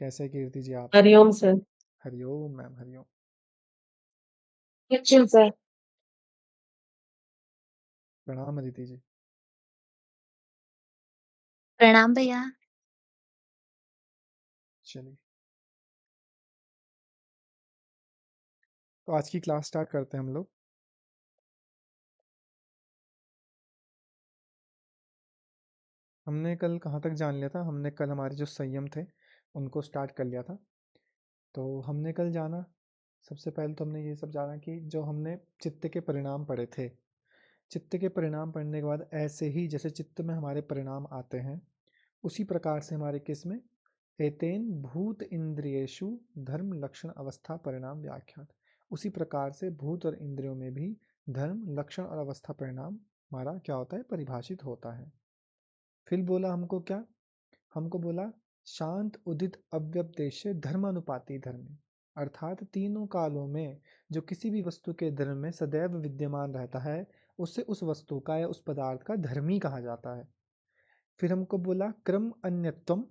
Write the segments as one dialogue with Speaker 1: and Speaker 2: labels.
Speaker 1: कैसे कीर्ति जी आप?
Speaker 2: Hariom sir.
Speaker 1: Hariom ma'am, Hariom.
Speaker 2: Question sir.
Speaker 1: प्रणाम अदिति जी।
Speaker 3: प्रणाम भैया।
Speaker 1: चलिए, तो आज की क्लास स्टार्ट करते हैं हम लोग। हमने कल कहाँ तक जान लिया था? हमने कल हमारे जो संयम थे उनको स्टार्ट कर लिया था। तो हमने कल जाना, सबसे पहले तो हमने ये सब जाना कि जो हमने चित्त के परिणाम पढ़े थे, चित्त के परिणाम पढ़ने के बाद ऐसे ही जैसे चित्त में हमारे परिणाम आते हैं उसी प्रकार से हमारे किस में, एतेन भूत इंद्रियेषु धर्म लक्षण अवस्था परिणाम व्याख्यात, उसी प्रकार से भूत और इंद्रियों में भी धर्म लक्षण और अवस्था परिणाम हमारा क्या होता है, परिभाषित होता है। फिर बोला हमको क्या, हमको बोला शांत उदित अव्यपदेश्य धर्मानुपाती धर्म, अर्थात तीनों कालों में जो किसी भी वस्तु के धर्म में सदैव विद्यमान रहता है उसे उस वस्तु का या उस पदार्थ का धर्मी कहा जाता है। फिर हमको बोला क्रम अन्यत्वम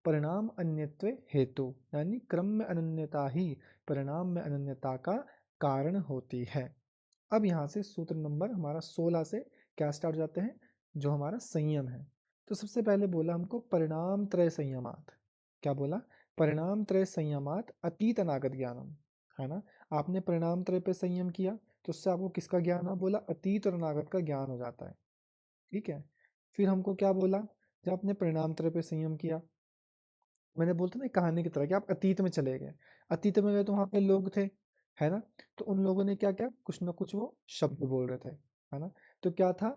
Speaker 1: परिणाम अन्यत्व हेतु, यानी क्रम में अनन्यता ही परिणाम में अनन्यता का कारण होती है। अब यहाँ से सूत्र नंबर हमारा 16 से क्या स्टार्ट हो जाते हैं, जो हमारा संयम है। तो सबसे पहले बोला हमको परिणाम त्रय संयमात, क्या बोला, परिणाम त्रय संयमात अतीत अनागत ज्ञानम, है ना। आपने परिणाम त्रय पे संयम किया तो उससे आपको किसका ज्ञान हो, बोला अतीत और अनागत का ज्ञान हो जाता है। ठीक है। फिर हमको क्या बोला, जब आपने परिणाम त्रय पे संयम किया, मैंने बोलता ना एक कहानी की तरह कि आप अतीत में चले गए, अतीत में गए तो वहां पे लोग थे, है ना। तो उन लोगों ने क्या क्या, कुछ ना कुछ वो शब्द बोल रहे थे, है ना। तो क्या था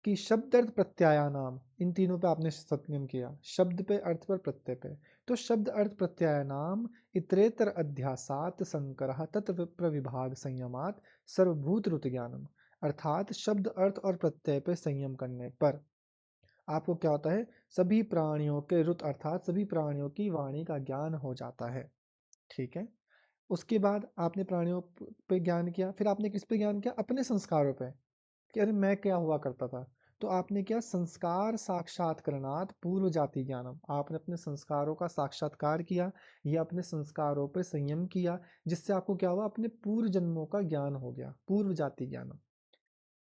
Speaker 1: कि शब्द अर्थ प्रत्यायानाम, इन तीनों पे आपने संयम किया, शब्द पे, अर्थ पर, प्रत्यय पे। तो शब्द अर्थ प्रत्यायानाम इतरेतर अध्यासात संकरः तत् प्रविभाग संयमात सर्वभूत रुत ज्ञानम, अर्थात शब्द अर्थ और प्रत्यय पे संयम करने पर आपको क्या होता है, सभी प्राणियों के रुत अर्थात सभी प्राणियों की वाणी का ज्ञान हो जाता है। ठीक है। उसके बाद आपने प्राणियों पे ज्ञान किया, फिर आपने किस पे ज्ञान किया, अपने संस्कारों पे, कि अरे मैं क्या हुआ करता था। तो आपने क्या, संस्कार साक्षात्कारणात् पूर्व जाति ज्ञानम, आपने अपने संस्कारों का साक्षात्कार किया या अपने संस्कारों पे संयम किया, जिससे आपको क्या हुआ, अपने पूर्व जन्मों का ज्ञान हो गया, पूर्व जाति ज्ञानम।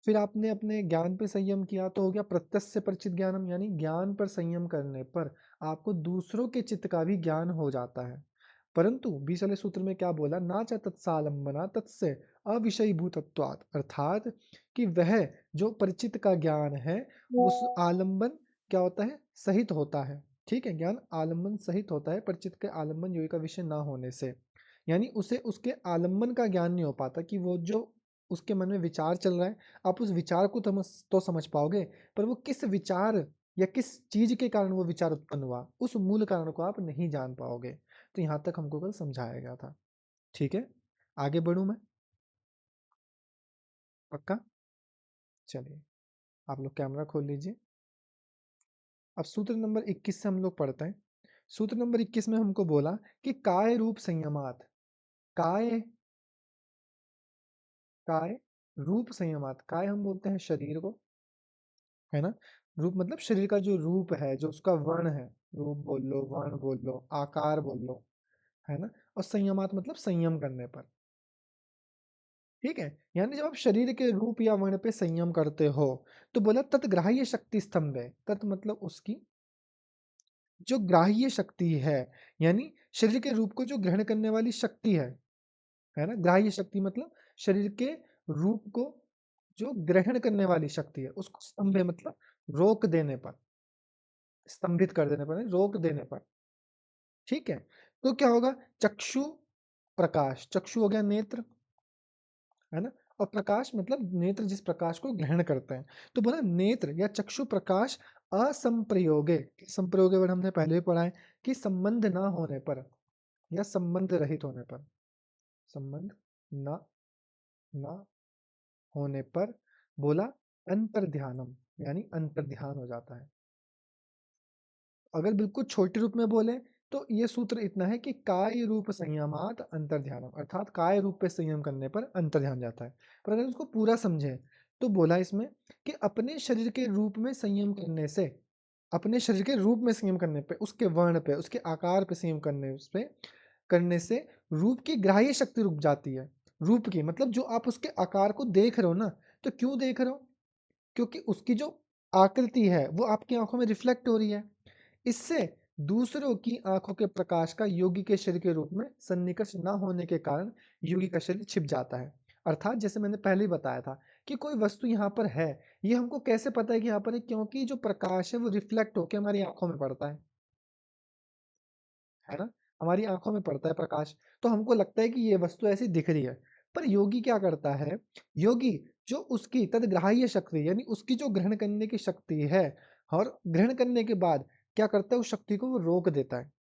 Speaker 1: फिर आपने अपने ज्ञान पे संयम किया तो हो गया प्रत्यक्ष परिचित ज्ञानम, यानी ज्ञान पर संयम करने पर आपको दूसरों के चित्त का भी ज्ञान हो जाता है। परंतु 20 वाले सूत्र में क्या बोला, ना च तत्सालंबना तत्से अविषयीभूतत्वात्, अर्थात कि वह जो परिचित का ज्ञान है उस आलंबन क्या होता है, सहित होता है। ठीक है, ज्ञान आलंबन सहित होता है, परिचित के आलंबन योगी का विषय ना होने से, यानी उसे उसके आलंबन का ज्ञान नहीं हो पाता कि वो जो उसके मन में विचार चल रहा है, आप उस विचार को तो समझ पाओगे, पर वो किस विचार या किस चीज के कारण वो विचार उत्पन्न हुआ, उस मूल कारण को आप नहीं जान पाओगे। तो यहाँ तक हमको कल समझाया गया था। ठीक है, आगे बढ़ूं मैं, पक्का। चलिए, आप लोग कैमरा खोल लीजिए। अब सूत्र नंबर 21 से हम लोग पढ़ते हैं। सूत्र नंबर 21 में हमको बोला कि काय रूप संयमात, काय, काय रूप संयमात, काय हम बोलते हैं शरीर को, है ना। रूप मतलब शरीर का जो रूप है, जो उसका वर्ण है, रूप बोल लो, वर्ण बोल लो, आकार बोल लो, है ना। और संयमात मतलब संयम करने पर। ठीक है, यानी जब आप शरीर के रूप या वर्ण पे संयम करते हो तो बोला तत्ग्राह्य शक्ति स्तंभ है, तत् मतलब उसकी जो ग्राह्य शक्ति है, यानी शरीर के रूप को जो ग्रहण करने वाली शक्ति है ना। ग्राह्य शक्ति मतलब शरीर के रूप को जो ग्रहण करने वाली शक्ति है, उसको स्तंभ मतलब रोक देने पर, स्तंभित कर देने पर, रोक देने पर। ठीक है, तो क्या होगा, चक्षु प्रकाश, चक्षु हो गया नेत्र, है ना। और प्रकाश मतलब नेत्र जिस प्रकाश को ग्रहण करते हैं। तो बोला नेत्र या चक्षु प्रकाश असंप्रयोगे, संप्रयोगे वर्ड हमने पहले भी पढ़ा है कि संबंध ना होने पर या संबंध रहित होने पर, संबंध ना ना होने पर बोला अंतर ध्यानम, यानी अंतर ध्यान हो जाता है। अगर बिल्कुल छोटे रूप में बोले तो ये सूत्र इतना है कि काय रूप संयमात अंतर ध्यानम, अर्थात काय रूप पे संयम करने पर अंतर ध्यान जाता है। पर अगर उसको पूरा समझे तो बोला इसमें कि अपने शरीर के रूप में संयम करने से अपने शरीर के रूप में संयम करने पे, उसके वर्ण पे, उसके आकार पे संयम करने से रूप की ग्राह्य शक्ति रुक जाती है। रूप की मतलब जो आप उसके आकार को देख रहे हो ना, तो क्यों देख रहे हो? क्योंकि उसकी जो आकृति है वो आपकी आंखों में रिफ्लेक्ट हो रही है। इससे दूसरों की आंखों के प्रकाश का योगी के शरीर के रूप में सन्निकर्ष न होने के कारण योगी का शरीर छिप जाता है। अर्थात जैसे मैंने पहले ही बताया था कि कोई वस्तु यहाँ पर है, ये हमको कैसे पता है कि यहाँ पर है? क्योंकि जो प्रकाश है वो रिफ्लेक्ट होकर हमारी आंखों में पड़ता है ना? हमारी आंखों में पड़ता है प्रकाश, तो हमको लगता है कि ये वस्तु ऐसी दिख रही है। पर योगी क्या करता है? योगी जो उसकी तदग्राह्य शक्ति यानी उसकी जो ग्रहण करने की शक्ति है और ग्रहण करने के बाद क्या करता है, उस शक्ति को वो रोक देता है।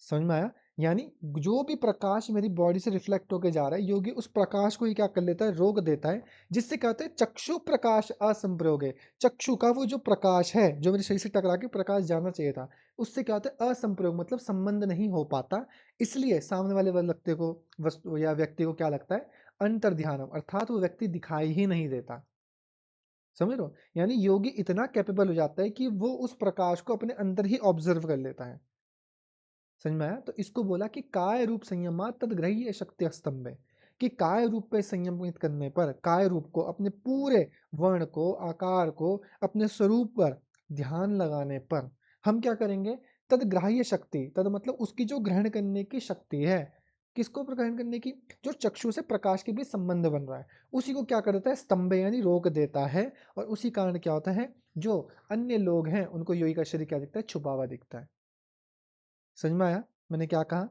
Speaker 1: समझ में आया? यानी जो भी प्रकाश मेरी बॉडी से रिफ्लेक्ट होके जा रहा है, योगी उस प्रकाश को ही क्या कर लेता है, रोक देता है, जिससे क्या होता है, चक्षु प्रकाश असंप्रयोगे। चक्षु का वो जो प्रकाश है, जो मेरे शरीर से टकरा के प्रकाश जाना चाहिए था, उससे क्या होता है, असंप्रयोग मतलब संबंध नहीं हो पाता। इसलिए सामने वाले व्यक्ति को, वस्तु या व्यक्ति को क्या लगता है, अंतर्ध्यानम, अर्थात वो व्यक्ति दिखाई ही नहीं देता। समझ रहे हो? यानी योगी इतना कैपेबल हो जाता है कि वो उस प्रकाश को अपने अंदर ही ऑब्जर्व कर लेता है। समझ में आया? तो इसको बोला कि काय रूप संयमा तदग्रह्य शक्ति स्तंभ, कि काय रूप पे संयमित करने पर, काय रूप को, अपने पूरे वर्ण को, आकार को, अपने स्वरूप पर ध्यान लगाने पर हम क्या करेंगे, तदग्राह्य शक्ति, तद मतलब उसकी जो ग्रहण करने की शक्ति है, किसको ग्रहण करने की, जो चक्षु से प्रकाश के बीच संबंध बन रहा है, उसी को क्या कर देता है, स्तंभ यानी रोक देता है। और उसी कारण क्या होता है, जो अन्य लोग हैं उनको योगी का शरीर क्या दिखता है, छुपा हुआ दिखता है। समझ में आया मैंने क्या कहा?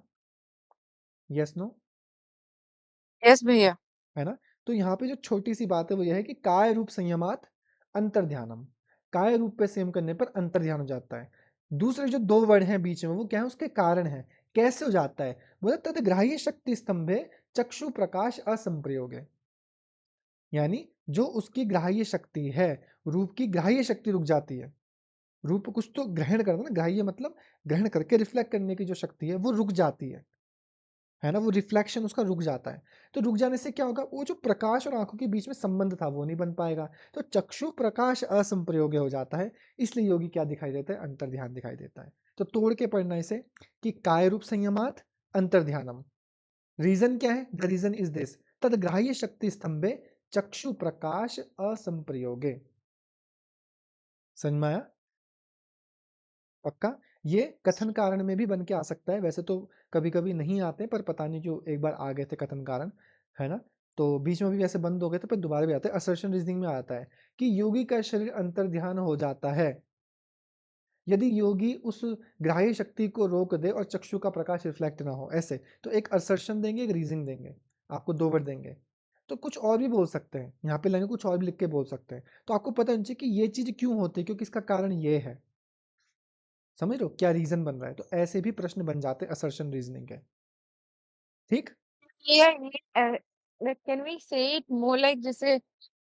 Speaker 1: Yes no?
Speaker 2: यस भैया।
Speaker 1: है ना? तो यहाँ पे जो छोटी सी बात है वो ये है कि काय रूप संयमात अंतर्ध्यानम, काय रूप पे संयम करने पर अंतर्ध्यान हो जाता है। दूसरे जो दो वर्ड हैं बीच में वो क्या है, उसके कारण है। कैसे हो जाता है? बोला तदग्राह्य शक्ति स्तंभे चक्षु प्रकाश असंप्रयोगे, यानी जो उसकी ग्राह्य शक्ति है, रूप की ग्राह्य शक्ति रुक जाती है। रूप कुछ तो ग्रहण करता है ना, ग्राह्य मतलब ग्रहण करके रिफ्लेक्ट करने की जो शक्ति है वो रुक जाती है ना? वो रिफ्लेक्शन उसका रुक जाता है। तो रुक जाने से क्या होगा, वो जो प्रकाश और आँखों के बीच में संबंध था वो नहीं बन पाएगा। तो चक्षु प्रकाश असंप्रयोग्य हो जाता है। इसलिए योगी क्या दिखाई देता है, अंतर्ध्यान दिखाई देता है। तो तोड़ के पढ़ना इसे कि काय रूप संयमात अंतर्ध्यानम। रीज़न क्या है? द रीज़न इज़ दिस, तद्ग्राह्य शक्ति स्तंभे चक्षु प्रकाश असंप्रयोगे। समझ में आया? पक्का? ये कथन कारण में भी बन के आ सकता है। वैसे तो कभी-कभी नहीं आते, पर पता नहीं क्यों एक बार आ गए थे कथन कारण, है ना? तो बीच में भी ऐसे बंद हो गए थे, पर दोबारा भी आते हैं। असर्शन रीजनिंग में आता है कि योगी का शरीर अंतर्ध्यान हो जाता है यदि योगी उस ग्राह्य शक्ति को रोक दे और चक्षु का प्रकाश रिफ्लेक्ट ना हो, ऐसे। तो एक असर्शन देंगे, एक रीजनिंग देंगे, आपको 2 वर्ड देंगे। तो कुछ और भी बोल सकते हैं, यहाँ पे लाइन कुछ और भी लिख के बोल सकते हैं। तो आपको पता होना चाहिए कि ये चीज़ क्यों होती है, क्योंकि इसका कारण ये है। समझ रहे हो क्या रीजन बन रहा है? तो ऐसे भी प्रश्न बन जाते हैं असर्शन रीजनिंग के। ठीक।
Speaker 2: कैन वी से इट मोर लाइक, जैसे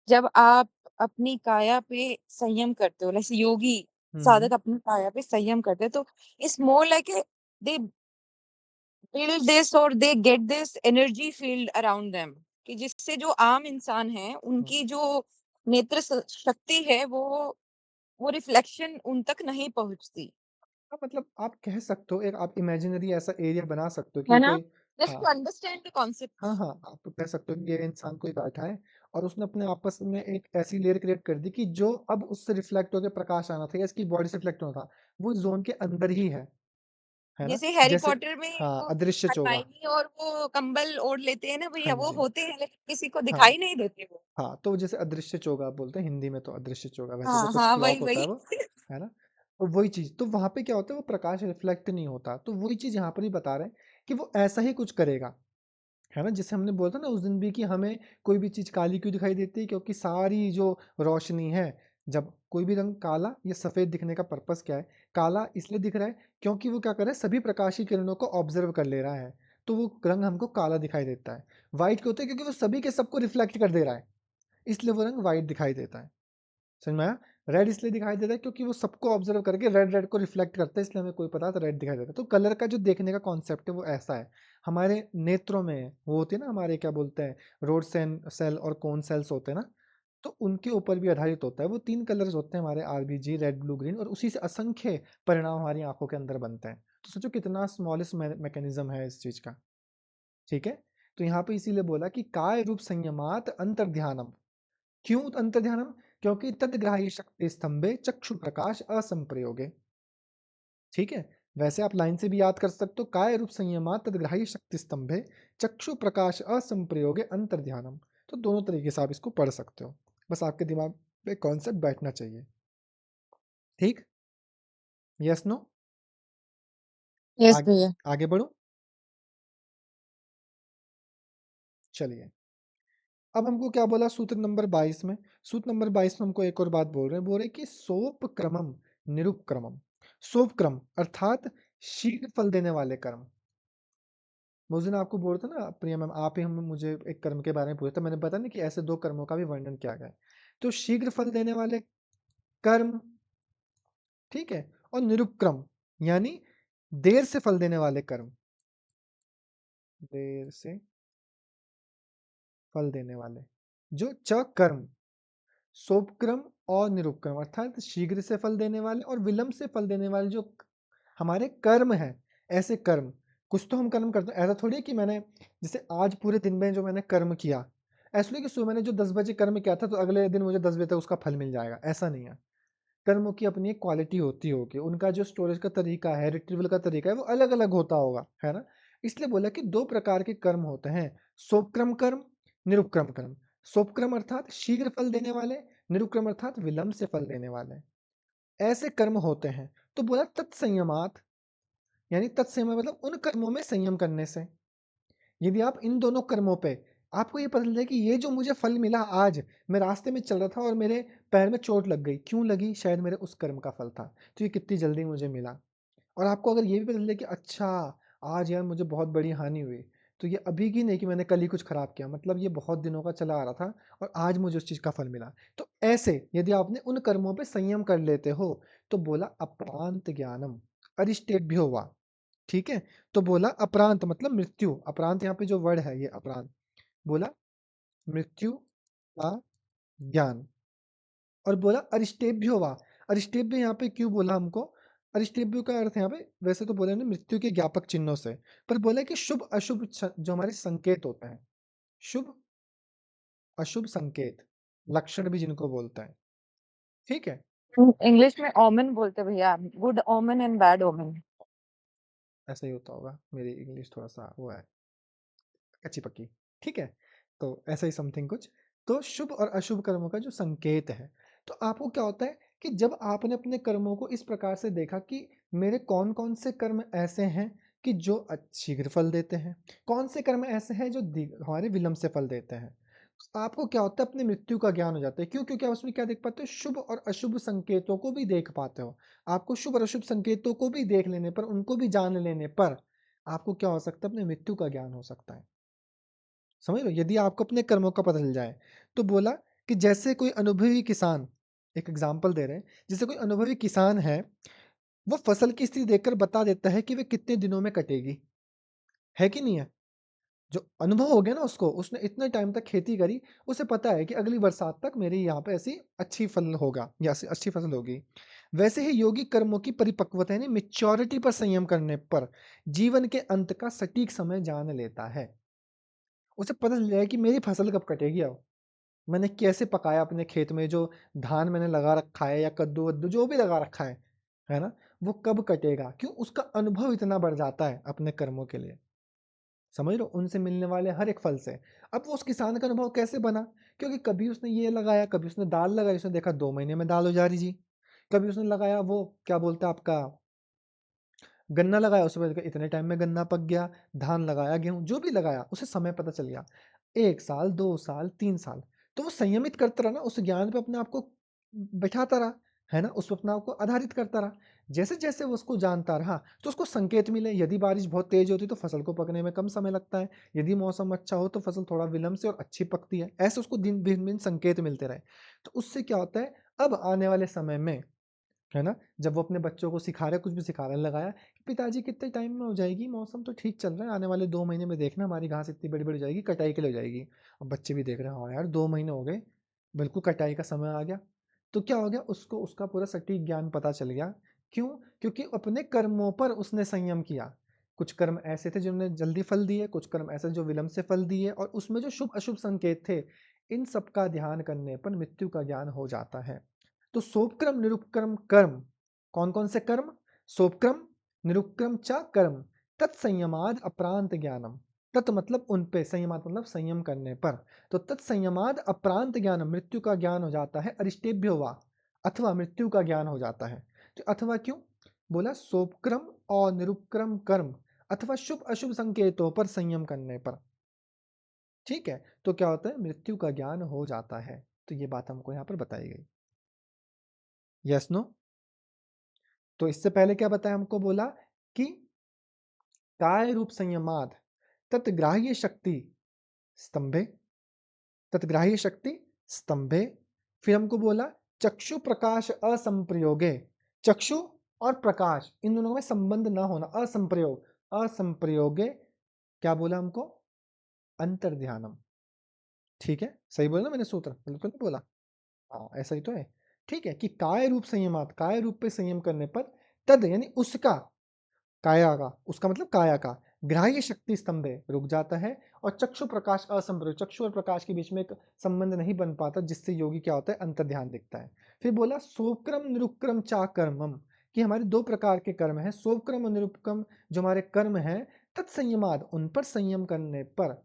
Speaker 2: जब आप अपनी काया पे संयम करते हो, जैसे योगी
Speaker 1: हम्म।
Speaker 2: साधक अपनी काया पे संयम करते हैं, तो it's more like they build this or they get this energy field around them, कि जिससे जो आम इंसान है
Speaker 1: हम्म।
Speaker 2: उनकी जो नेत्र शक्ति है वो रिफ्लेक्शन उन तक नहीं पहुंचती
Speaker 1: हाँ, मतलब आप कह सकते हो, एक आप इमेजिनरी ऐसा एरिया बना सकते हो कि
Speaker 2: है ना।
Speaker 1: कोई।
Speaker 2: जस्ट
Speaker 1: हाँ
Speaker 2: टू अंडरस्टैंड द
Speaker 1: हाँ
Speaker 2: कॉन्सेप्ट।
Speaker 1: हाँ, आप कह सकते हो कि ये इंसान कोई बैठा है और उसने अपने आपस में एक ऐसी लेयर क्रिएट कर दी कि जो अब उससे रिफ्लेक्ट होकर प्रकाश आना था या इसकी बॉडी से रिफ्लेक्ट होना था, वो जोन के अंदर ही है ना?
Speaker 2: जैसे हैरी
Speaker 1: जैसे
Speaker 2: पॉटर में
Speaker 1: हाँ,
Speaker 2: वो
Speaker 1: अदृश्य चोगा।
Speaker 2: हरमाइनी और वो कंबल ओढ़ लेते हैं ना
Speaker 1: हाँ
Speaker 2: भैया, वो
Speaker 1: जी।
Speaker 2: होते हैं लेकिन किसी को
Speaker 1: हाँ
Speaker 2: दिखाई नहीं देते वो।
Speaker 1: हाँ, तो जैसे अदृश्य चोगा आप बोलते हैं हिंदी में, तो अदृश्य चोगा, वैसे तो
Speaker 2: हाँ
Speaker 1: कुछ
Speaker 2: हाँ,
Speaker 1: क्लॉक
Speaker 2: वही
Speaker 1: होता है
Speaker 2: वही।
Speaker 1: वो, है ना? और वही चीज़, तो वहाँ पे क्या होता है, वो प्रकाश रिफ्लेक्ट नहीं होता, तो वही चीज़ यहाँ पर भी बता रहे हैं कि वो ऐसा ही कुछ करेगा, है ना? जैसे हमने बोला था ना उस दिन भी कि हमें कोई भी चीज़ काली क्यों दिखाई देती है, क्योंकि सारी जो रोशनी है, जब कोई भी रंग काला या सफ़ेद दिखने का पर्पस क्या है? काला इसलिए दिख रहा है क्योंकि वो क्या कर रहा है, सभी प्रकाशीय किरणों को ऑब्जर्व कर ले रहा है, तो वो रंग हमको काला दिखाई देता है। व्हाइट क्यों होता है? क्योंकि वो सभी के सबको रिफ्लेक्ट कर दे रहा है, इसलिए वो रंग व्हाइट दिखाई देता है। समझ में आया? रेड इसलिए दिखाई देता है क्योंकि वो सबको ऑब्जर्व करके रेड रेड को रिफ्लेक्ट करता है, इसलिए हमें कोई पता तो रेड दिखाई देता है। तो कलर का जो देखने का कॉन्सेप्ट है वो ऐसा है, हमारे नेत्रों में है। वो होती है ना, हमारे क्या बोलते हैं, रोड सेल सेल और कोन सेल्स होते हैं ना, तो उनके ऊपर भी आधारित होता है। वो 3 कलर्स होते हैं हमारे आरबीजी, रेड, ब्लू, ग्रीन, और उसी से असंख्य परिणाम हमारी आँखों के अंदर बनते हैं। तो सोचो कितना स्मॉलेस्ट मैकेनिज़्म है इस चीज़ का, ठीक है? तो यहाँ पे इसीलिए बोला कि काय रूप संयमात अंतर्ध्यानम्। क्यों अंतर्ध्यानम्? क्योंकि तद्ग्राह्य शक्ति स्तंभे चक्षु प्रकाश असंप्रयोगे। ठीक है? वैसे आप लाइन से भी याद कर सकते हो, काय रूप संयमात तद्ग्राह्य शक्ति स्तंभे चक्षु प्रकाश असंप्रयोगे अंतर्ध्यानम्। तो दोनों तरीके से आप इसको पढ़ सकते हो। बस आपके दिमाग पे कॉन्सेप्ट बैठना चाहिए। ठीक? Yes, no?
Speaker 2: यस
Speaker 1: आगे
Speaker 2: भैया।
Speaker 1: आगे बढ़ूँ? चलिए। अब हमको क्या बोला सूत्र नंबर 22 में? सूत्र नंबर 22 में हमको एक और बात बोल रहे हैं कि सोपक्रमम निरुपक्रमम। सोपक्रम अर्थात शीघ्र फल देने वाले कर्म। उस दिन आपको बोल रहा था ना प्रिया मैम, आप ही हम मुझे एक कर्म के बारे में पूछा था, मैंने बताया ना कि ऐसे 2 कर्मों का भी वर्णन किया गया है। तो शीघ्र फल देने वाले कर्म, ठीक है? और निरुपक्रम यानी देर से फल देने वाले कर्म। देर से फल देने वाले। जो च कर्म, सोपक्रम और निरुपक्रम अर्थात शीघ्र से फल देने वाले और विलंब से फल देने वाले जो हमारे कर्म हैं, ऐसे कर्म। कुछ तो हम कर्म करते हैं, ऐसा थोड़ी है कि मैंने जैसे आज पूरे दिन में जो मैंने कर्म किया, ऐसा नहीं कि सुबह मैंने जो 10 बजे कर्म किया था तो अगले दिन मुझे 10 बजे तक उसका फल मिल जाएगा, ऐसा नहीं है। कर्मों की अपनी एक क्वालिटी होती होगी, उनका जो स्टोरेज का तरीका है, रिट्रीवल का तरीका है, वो अलग अलग होता होगा, है ना? इसलिए बोला कि 2 प्रकार के कर्म होते हैं, सोपक्रम कर्म, निरुपक्रम कर्म। सोपक्रम अर्थात शीघ्र फल देने वाले, निरुपक्रम अर्थात विलंब से फल देने वाले, ऐसे कर्म होते हैं। तो बोला तत्संयमात, यानी तत्संयम मतलब उन कर्मों में संयम करने से। यदि आप इन दोनों कर्मों पे आपको ये पता चल जाए कि ये जो मुझे फल मिला आज, मैं रास्ते में चल रहा था और मेरे पैर में चोट लग गई, क्यों लगी? शायद मेरे उस कर्म का फल था, तो ये कितनी जल्दी मुझे मिला। और आपको अगर ये भी पता चल जाए कि अच्छा, आज यार मुझे बहुत बड़ी हानि हुई, तो ये अभी की नहीं कि मैंने कल ही कुछ खराब किया, मतलब ये बहुत दिनों का चला आ रहा था और आज मुझे उस चीज़ का फल मिला। तो ऐसे यदि आपने उन कर्मों पे संयम कर लेते हो, तो बोला अप्रांत ज्ञानम अरिष्टेभ्यो वा। ठीक है? तो बोला अपरांत मतलब मृत्यु, अपरांत यहाँ पे जो वर्ड है ये अपरांत, बोला मृत्यु का ज्ञान। और बोला अरिष्टेभ्यो वा। अरिष्टेभ्य यहाँ पे क्यों बोला हमको? अरिष्टेभ्यो का अर्थ यहाँ पे वैसे तो बोला ना मृत्यु के ज्ञापक चिन्हों से, पर बोला कि शुभ अशुभ जो हमारे संकेत होते हैं, शुभ अशुभ संकेत, लक्षण भी जिनको बोलते हैं, ठीक है?
Speaker 2: इंग्लिश में ओमेन बोलते हैं भैया, good omen and bad omen.
Speaker 1: ऐसा ही होता होगा, मेरी इंग्लिश थोड़ा सा वो है कच्ची पक्की, ठीक है? तो ऐसा ही समथिंग कुछ। तो शुभ और अशुभ कर्मों का जो संकेत है, तो आपको क्या होता है कि जब आपने अपने कर्मों को इस प्रकार से देखा कि मेरे कौन कौन से कर्म ऐसे हैं कि जो शीघ्र फल देते हैं, कौन से कर्म ऐसे हैं जो हमारे विलंब से फल देते हैं, तो आपको क्या होता है अपनी मृत्यु का ज्ञान हो जाता है। क्यों? क्योंकि आप उसमें क्या देख पाते हो, शुभ और अशुभ संकेतों को भी देख पाते हो। आपको शुभ और अशुभ संकेतों को भी देख लेने पर, उनको भी जान लेने पर आपको क्या हो सकता है, अपने मृत्यु का ज्ञान हो सकता है। समझ लो, यदि आपको अपने कर्मों का पता चल जाए, तो बोला कि जैसे कोई अनुभवी किसान, एक एग्जाम्पल दे रहे हैं, जैसे कोई अनुभवी किसान है, वो फसल की स्थिति देखकर बता देता है कि वे कितने दिनों में कटेगी, है कि नहीं है? जो अनुभव हो गया ना उसको, उसने इतने टाइम तक खेती करी, उसे पता है कि अगली बरसात तक मेरे यहाँ पे ऐसी अच्छी फल होगा या ऐसी अच्छी फसल होगी। वैसे ही योगी कर्मों की परिपक्वता यानी मेच्योरिटी पर संयम करने पर जीवन के अंत का सटीक समय जान लेता है। उसे पता चल जाए कि मेरी फसल कब कटेगी अब, मैंने कैसे पकाया अपने खेत में जो धान मैंने लगा रखा है या कद्दू-वद्दू जो भी लगा रखा है ना? वो कब कटेगा? क्यों? उसका अनुभव इतना बढ़ जाता है अपने कर्मों के लिए। समझ रहे हो? उनसे मिलने वाले हर एक फल से। अब वो उस किसान का अनुभव कैसे बना? क्योंकि कभी उसने ये लगाया, कभी उसने दाल लगाई, उसने देखा 2 महीने में दाल हो जा रही जी। कभी उसने लगाया वो क्या बोलते हैं आपका गन्ना लगाया, उसके बाद इतने टाइम में गन्ना पक गया, धान लगाया, गेहूँ जो भी लगाया, उसे समय पता चल गया। 1 साल, 2 साल, 3 साल, तो वो संयमित करता रहा ना, उस ज्ञान पे अपने आप को बैठाता रहा, है ना? उस पे अपने आप को आधारित करता रहा। जैसे-जैसे वो उसको जानता रहा, तो उसको संकेत मिले, यदि बारिश बहुत तेज़ होती है, तो फसल को पकने में कम समय लगता है, यदि मौसम अच्छा हो, तो फसल थोड़ा विलंब से और अच्छी पकती है। ऐसे उसको दिन भिन्न-भिन्न संकेत मिलते रहे। तो उससे क्या होता है, अब आने वाले समय में है ना? जब वो अपने बच्चों को सिखा रहा है, कुछ भी सिखा रहा है, लगाया, पिताजी कितने टाइम में हो जाएगी? मौसम तो ठीक चल रहा है, आने वाले 2 महीने में देखना हमारी घास इतनी बड़ी-बड़ी हो जाएगी, कटाई के लिए हो जाएगी। और बच्चे भी देख रहे हैं, हाँ यार 2 महीने हो गए, बिल्कुल कटाई का समय आ गया। तो क्या हो गया, उसको उसका पूरा सटीक ज्ञान पता चल गया। क्यों? क्योंकि अपने कर्मों पर उसने संयम किया। कुछ कर्म ऐसे थे जिन्होंने जल्दी फल दिए, कुछ कर्म ऐसे जो विलंब से फल दिए, और उसमें जो शुभ अशुभ संकेत थे, इन सब का ध्यान करने पर मृत्यु का ज्ञान हो जाता है। तो सोपक्रम निरुपक्रम कर्म, कौन कौन से कर्म? सोपक्रम निरुपक्रम च कर्म तत्संयमाद अपरांत ज्ञानम। तत् मतलब उन पे, संयमाद मतलब संयम करने पर। तो तत्संयमाद अपरांत ज्ञान, मृत्यु का ज्ञान हो जाता है। अरिष्टेभ्यो वा, अथवा मृत्यु का ज्ञान हो जाता है। तो अथवा क्यों बोला? सोपक्रम और निरुपक्रम कर्म अथवा शुभ अशुभ संकेतों पर संयम करने पर, ठीक है, तो क्या होता है, मृत्यु का ज्ञान हो जाता है। तो ये बात हमको यहाँ पर बताई गई। Yes no? तो इससे पहले क्या बताया हमको? बोला कि काय रूप संयमाद तत्ग्राह्य शक्ति स्तंभे, तत्ग्राह्य शक्ति स्तंभे। फिर हमको बोला चक्षु प्रकाश असंप्रयोगे, चक्षु और प्रकाश इन दोनों में संबंध ना होना, असंप्रयोग, असंप्रयोगे क्या बोला हमको? अंतर्ध्यानम। ठीक है, सही बोला ना मैंने? सूत्र बिल्कुल नहीं बोला? हाँ ऐसा ही तो है। ठीक है, कि काय रूप संयमात, काय रूप पे संयम करने पर तद यानी उसका, काया का, उसका मतलब काया का ग्राह्य शक्ति स्तंभे रुक जाता है, और चक्षु प्रकाश असंप्रयोग, चक्षु और प्रकाश के बीच में एक संबंध नहीं बन पाता, जिससे योगी क्या होता है, अंतर्ध्यान दिखता है। फिर बोला सोपक्रम निरुपक्रम चा कर्मम, कि हमारे दो प्रकार के कर्म हैं, सोपक्रम और निरुपक्रम जो हमारे कर्म हैं, तत्संयमाद उन पर संयम करने पर,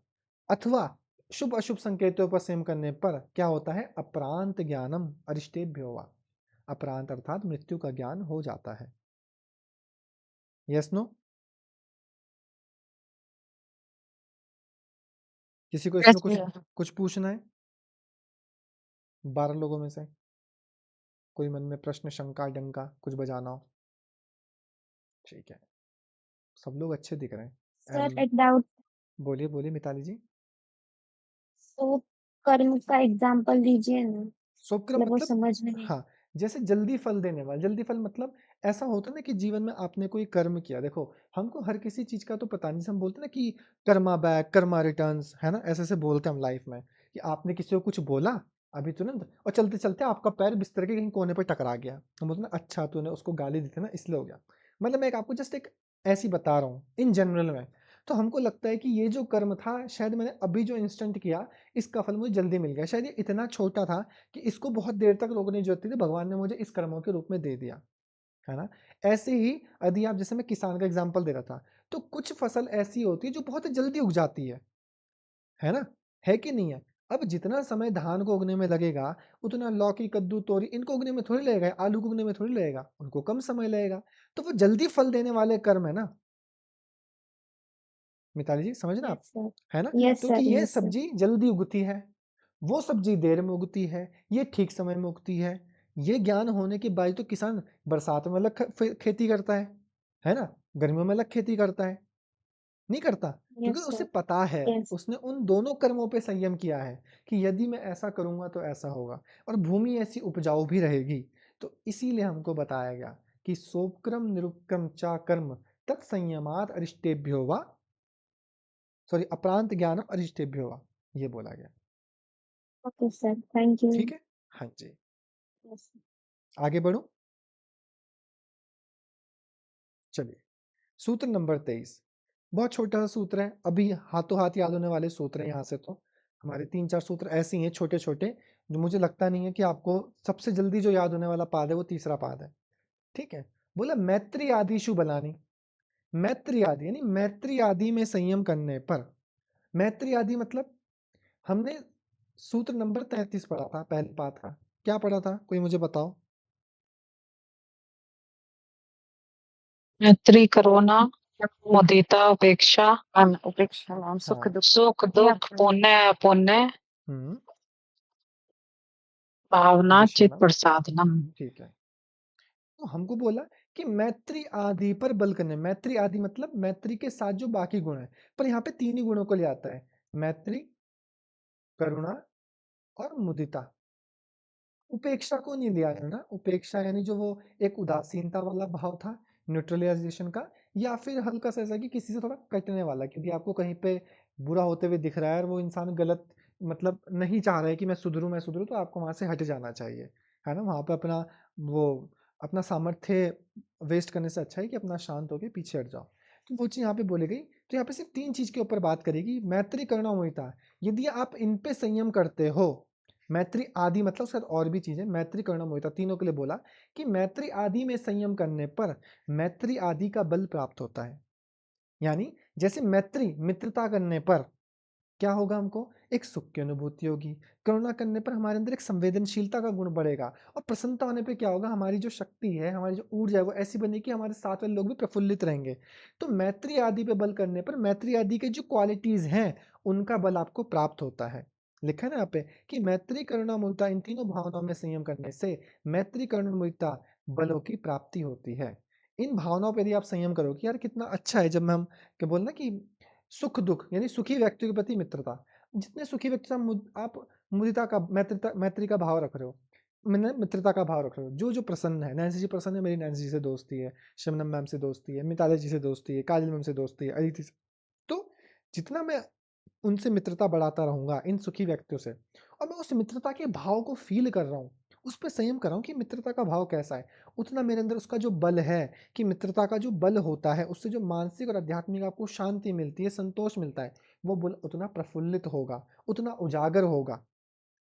Speaker 1: अथवा शुभ अशुभ संकेतों पर संयम करने पर क्या होता है, अपरांत ज्ञानम अरिष्टेभ्यो वा, अपरांत अर्थात मृत्यु का ज्ञान हो जाता है। Yes no? किसी को इसमें
Speaker 2: यस
Speaker 1: कुछ
Speaker 2: भैया।
Speaker 1: कुछ पूछना है? 12 लोगों में से कोई मन में प्रश्न, शंका, डंका कुछ बजाना हो? ठीक है, सब लोग अच्छे दिख रहे हैं।
Speaker 2: सर एक डाउट,
Speaker 1: बोलिए बोलिए मिताली जी।
Speaker 2: तो कर्म का एग्जांपल दीजिए ना,
Speaker 1: शुभक्रम
Speaker 2: मतलब वो
Speaker 1: मतलब,
Speaker 2: समझ में नहीं।
Speaker 1: हाँ, जैसे जल्दी फल देने वाला। जल्दी फल मतलब ऐसा होता है ना कि जीवन में आपने कोई कर्म किया, देखो हमको हर किसी चीज का तो पता नहीं, जैसे हम बोलते हैं ना कि कर्मा बैक कर्मा रिटर्न्स, है ना, ऐसे ऐसे बोलते हैं हम लाइफ में, कि आपने किसी को कुछ बोला अभी तुरंत, और चलते चलते आपका पैर बिस्तर के कहीं कोने पर टकरा गया, हम बोलते हैं ना अच्छा तूने उसको गाली दी थी ना इसलिए हो गया। मतलब मैं एक आपको जस्ट एक ऐसी बता रहा हूँ इन जनरल में। तो हमको लगता है कि ये जो कर्म था, शायद मैंने अभी जो इंस्टेंट किया, इसका फल मुझे जल्दी मिल गया, शायद ये इतना छोटा था कि इसको बहुत देर तक रोकने की जरूरत थी, भगवान ने मुझे इस कर्मों के रूप में दे दिया, है ना। ऐसे ही यदि आप, जैसे मैं किसान का एग्जांपल दे रहा था, तो कुछ फसल ऐसी होती है जो बहुत जल्दी उग जाती है ना, है कि नहीं है? अब जितना समय धान को उगने में लगेगा, उतना लौकी कद्दू तोरी इनको उगने में थोड़ी लगेगा, आलू को उगने में थोड़ी लगेगा, उनको कम समय लगेगा। तो वो जल्दी फल देने वाले कर्म है ना, मिताली जी समझ ना आप,
Speaker 2: यस सर।
Speaker 1: है ना।
Speaker 2: यस
Speaker 1: तो कि
Speaker 2: सर।
Speaker 1: ये
Speaker 2: यस सर।
Speaker 1: सब्जी जल्दी उगती है, वो सब्जी देर में उगती है, ये ठीक समय में उगती है। ये ज्ञान होने के बाद तो किसान बरसात में अलग खेती करता है ना, गर्मियों में अलग खेती करता है, नहीं करता, क्योंकि
Speaker 2: यस
Speaker 1: उसे
Speaker 2: सर।
Speaker 1: पता है,
Speaker 2: यस।
Speaker 1: उसने उन दोनों कर्मों पे संयम किया है कि यदि मैं ऐसा करूंगा तो ऐसा होगा, और भूमि ऐसी उपजाऊ भी रहेगी। तो इसीलिए हमको बताया गया कि सोपक्रम निरुपक्रम चा कर्म तत्संयमात अरिष्टेभ्यो वा, सॉरी अपरांत ज्ञानम अरिष्टेभ्यो वा, ये बोला गया।
Speaker 2: Okay sir, thank you.
Speaker 1: ठीक है, हाँ जी,
Speaker 2: यस।
Speaker 1: आगे बढ़ो। चलिए, सूत्र नंबर 23, बहुत छोटा सा सूत्र है, अभी हाथों हाथ याद होने वाले सूत्र है यहाँ से। तो हमारे 3-4 सूत्र ऐसे ही हैं छोटे छोटे, जो मुझे लगता नहीं है कि आपको सबसे जल्दी जो याद होने वाला पाद है वो तीसरा पाद है। ठीक है, बोला मैत्री आदिशु बलानी, मैत्री आदि यानी मैत्री आदि में संयम करने पर, मैत्री आदि मतलब हमने सूत्र नंबर 33 पढ़ा था, पहले पाद का क्या पढ़ा था, कोई मुझे बताओ।
Speaker 3: मैत्री करुणा मुदिता उपेक्षा
Speaker 2: उपेक्षा नाम सुख
Speaker 1: हाँ,
Speaker 2: दुख।
Speaker 3: सुख दुख पुण्य अपुण्य
Speaker 1: हम्म,
Speaker 3: भावना चित
Speaker 1: विषमम,
Speaker 3: प्रसादनम।
Speaker 1: ठीक है। तो हमको बोला कि मैत्री आदि पर बल करने, मैत्री आदि मतलब मैत्री के साथ जो बाकी गुण है, पर यहाँ पे तीन ही गुणों को ले आता है, मैत्री, करुणा और मुदिता। उपेक्षा को नहीं लिया जाना, उपेक्षा यानी जो वो एक उदासीनता वाला भाव था, न्यूट्रलाइजेशन का, या फिर हल्का सा ऐसा कि किसी से थोड़ा कटने वाला, क्योंकि आपको कहीं पे बुरा होते हुए दिख रहा है और वो इंसान गलत मतलब नहीं चाह रहे कि मैं सुधरूं, तो आपको वहां से हट जाना चाहिए, है ना। वहां पे अपना वो अपना सामर्थ्य वेस्ट करने से अच्छा है कि अपना शांत होकर पीछे हट जाओ। तो वो चीज यहाँ पे बोली गई। तो यहाँ पे सिर्फ 3 चीज के ऊपर बात करेगी, मैत्री, करुणा, मुदिता। यदि आप इन पे संयम करते हो, मैत्री आदि मतलब उसके साथ और भी चीजें, मैत्री, करुणा, मुदिता तीनों के लिए बोला कि मैत्री आदि में संयम करने पर मैत्री आदि का बल प्राप्त होता है। यानी जैसे मैत्री, मित्रता करने पर क्या होगा, हमको एक सुख की अनुभूति होगी। करुणा करने पर हमारे अंदर एक संवेदनशीलता का गुण बढ़ेगा। और प्रसन्नता होने पे क्या होगा, हमारी जो शक्ति है, हमारी जो ऊर्जा है, वो ऐसी बनेगी कि हमारे साथ वाले लोग भी प्रफुल्लित रहेंगे। तो मैत्री आदि पे बल करने पर मैत्री आदि के जो क्वालिटीज हैं, उनका बल आपको प्राप्त होता है। लिखा है ना यहाँ पे कि मैत्री, करुणा, मुदिता, इन तीनों भावनाओं में संयम करने से मैत्री, करुणा, मुदिता बलों की प्राप्ति होती है। इन भावनाओं पर यदि आप संयम करो कि यार कितना अच्छा है, जब हम क्या बोलना कि सुख दुख यानी सुखी व्यक्ति के प्रति मित्रता, जितने सुखी व्यक्ति से आप मुदिता का, मैत्री का भाव रख रहे हो, मित्रता का भाव रख रहे हो। जो जो प्रसन्न है, नैन्सी जी प्रसन्न है, मेरी नैन्सी जी से दोस्ती है, शबनम मैम से दोस्ती है, मिताली जी से दोस्ती है, काजल मैम से दोस्ती है, अदिति से। तो जितना मैं उनसे मित्रता बढ़ाता रहूंगा इन सुखी व्यक्तियों से, और मैं उस मित्रता के भाव को फील कर रहा हूँ, उस पर संयम कर रहा हूँ कि मित्रता का भाव कैसा है, उतना मेरे अंदर उसका जो बल है, कि मित्रता का जो बल होता है, उससे जो मानसिक और आध्यात्मिक आपको शांति मिलती है, संतोष मिलता है, वो बल उतना प्रफुल्लित होगा, उतना उजागर होगा।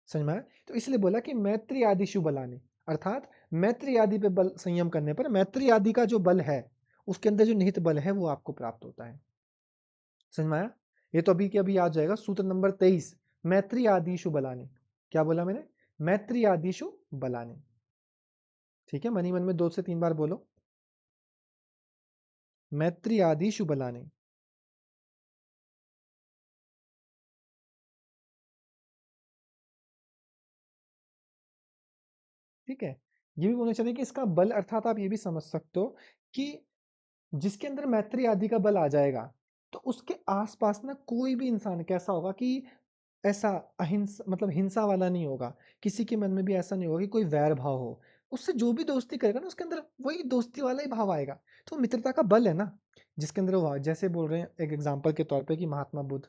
Speaker 1: समझ में आया? तो इसलिए बोला कि मैत्री आदि शुभ बलाने, अर्थात मैत्री आदि पे बल संयम करने पर मैत्री आदि का जो बल है, उसके अंदर जो निहित बल है, वो आपको प्राप्त होता है। समझ में आया? ये तो अभी के अभी आ जाएगा, सूत्र नंबर 23, मैत्री आदिशु बलाने। क्या बोला मैंने? मैत्री आदिशु बलाने। ठीक है, मनी मन में 2 से 3 बार बोलो, मैत्री आदिशु बलाने। ठीक है, ये भी बोलना चाहिए कि इसका बल, अर्थात आप ये भी समझ सकते हो कि जिसके अंदर मैत्री आदि का बल आ जाएगा, तो उसके आसपास ना कोई भी इंसान कैसा होगा कि ऐसा अहिंसा मतलब हिंसा वाला नहीं होगा। किसी के मन में भी ऐसा नहीं होगा कि कोई वैर भाव हो। उससे जो भी दोस्ती करेगा ना, उसके अंदर वही दोस्ती वाला ही भाव आएगा। तो मित्रता का बल है ना, जिसके अंदर वो, जैसे बोल रहे हैं एक एग्जाम्पल के तौर पे कि महात्मा बुद्ध,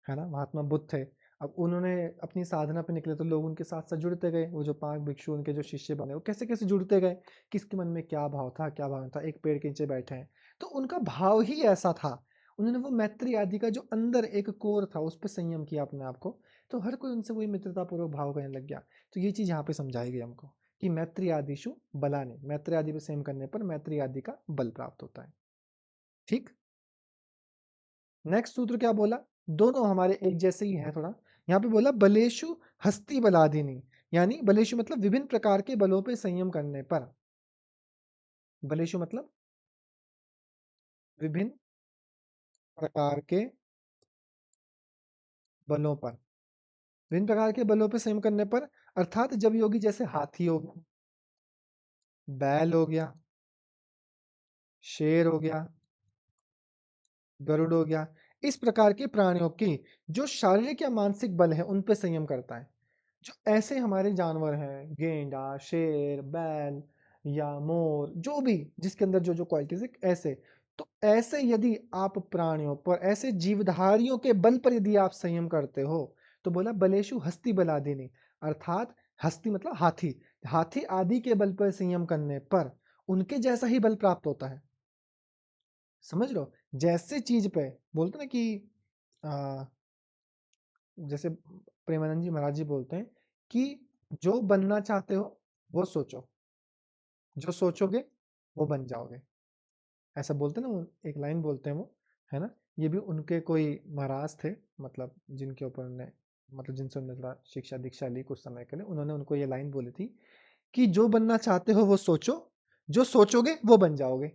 Speaker 1: है ना, महात्मा बुद्ध थे। अब उन्होंने अपनी साधना पे निकले तो लोग उनके साथ साथ जुड़ते गए। वो जो 5 भिक्षु उनके जो शिष्य बने, वो कैसे कैसे जुड़ते गए, किसके मन में क्या भाव था, क्या भाव था, एक पेड़ के नीचे बैठे हैं, तो उनका भाव ही ऐसा था। उन्होंने वो मैत्री आदि का जो अंदर एक कोर था, उस पर संयम किया अपने आप को, तो हर कोई उनसे वही मित्रता पूर्वक भाव करने लग गया। तो ये चीज यहाँ पे समझाई गई हमको कि मैत्री आदिशु बलाने, मैत्री आदि पे संयम करने पर मैत्री आदि का बल प्राप्त होता है। ठीक, नेक्स्ट सूत्र क्या बोला, दोनों हमारे एक जैसे ही हैं थोड़ा। यहाँ पे बोला बलेशु हस्ति बलादिनी, यानी बलेशु मतलब विभिन्न प्रकार के बलों पे संयम करने पर। बलेशु मतलब विभिन्न प्रकार के बलों पर, विभिन्न प्रकार के बलों पे संयम करने पर, अर्थात जब योगी जैसे हाथी हो गया, बैल हो गया, शेर हो गया, गरुड़ हो गया, इस प्रकार के प्राणियों की जो शारीरिक या मानसिक बल है, उन पे संयम करता है। जो ऐसे हमारे जानवर हैं, गेंडा, शेर, बैल या मोर, जो भी जिसके अंदर जो जो क्वालिटीज है ऐसे, तो ऐसे यदि आप प्राणियों पर, ऐसे जीवधारियों के बल पर यदि आप संयम करते हो, तो बोला बलेशु हस्ति बलादिनी, अर्थात हस्ति मतलब हाथी, हाथी आदि के बल पर संयम करने पर उनके जैसा ही बल प्राप्त होता है। समझ लो, जैसे चीज पे बोलते ना कि आ, जैसे प्रेमानंद जी महाराज जी बोलते हैं कि जो बनना चाहते हो वो सोचो, जो सोचोगे वो बन जाओगे। ऐसा बोलते हैं ना, वो एक लाइन बोलते हैं वो, है ना। ये भी उनके कोई महाराज थे, मतलब जिनके ऊपर उन्होंने, मतलब जिनसे उन्होंने थोड़ा शिक्षा दीक्षा ली कुछ समय के लिए, उन्होंने उनको ये लाइन बोली थी कि जो बनना चाहते हो वो सोचो, जो सोचोगे वो बन जाओगे।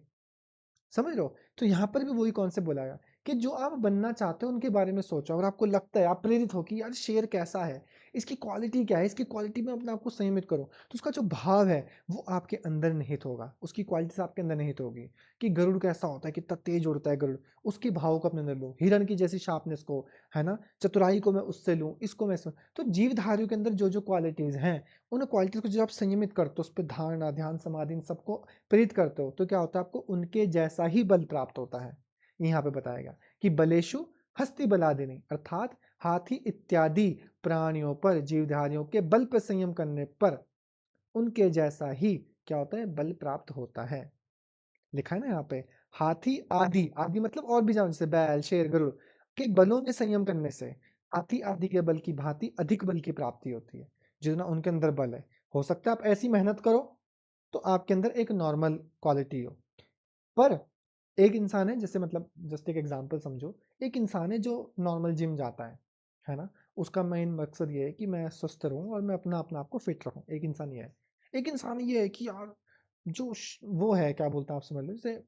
Speaker 1: समझ लो, तो यहाँ पर भी वही कॉन्सेप्ट बोला गया कि जो आप बनना चाहते हो उनके बारे में सोचो। अगर आपको लगता है, आप प्रेरित हो कि यार शेर कैसा है, इसकी क्वालिटी क्या है, इसकी क्वालिटी में अपने आप को संयमित करो, तो उसका जो भाव है वो आपके अंदर निहित होगा, उसकी क्वालिटी आपके अंदर निहित होगी। कि गरुड़ कैसा होता है, कितना तेज उड़ता है गरुड़, उसके भाव को अपने अंदर लो, हिरण की जैसी शार्पनेस को, है ना, चतुराई को मैं उससे लूँ, इसको मैं तो जीवधारियों के अंदर जो जो क्वालिटीज हैं, उन क्वालिटीज को जो आप संयमित करते हो, उस पर धारणा, ध्यान, समाधि, इन सबको प्रेरित करते हो, तो क्या होता है, आपको उनके जैसा ही बल प्राप्त होता है। यहाँ पे बताएगा कि बलेशु हस्ती बलादिनी अर्थात हाथी इत्यादि प्राणियों पर, जीवधारियों के बल पर संयम करने पर उनके जैसा ही क्या होता है, बल प्राप्त होता है। लिखा है ना यहाँ पे, हाथी आदि, आदि मतलब और भी जानवर, जैसे बैल, शेर, गरुड़ के बलों में संयम करने से हाथी आदि के बल की भांति अधिक बल की प्राप्ति होती है, जितना उनके अंदर बल है। हो सकता है आप ऐसी मेहनत करो तो आपके अंदर एक नॉर्मल क्वालिटी हो, पर एक इंसान है, जैसे मतलब जस्ट एक एग्जांपल समझो, एक इंसान है जो नॉर्मल जिम जाता है ना, उसका मेन मकसद ये है कि मैं स्वस्थ रहूं और मैं अपना अपना आप को फिट रहूं। एक इंसान ये है। एक इंसान ये है कि यार जो वो है, क्या बोलते हैं आप समझ लो, जैसे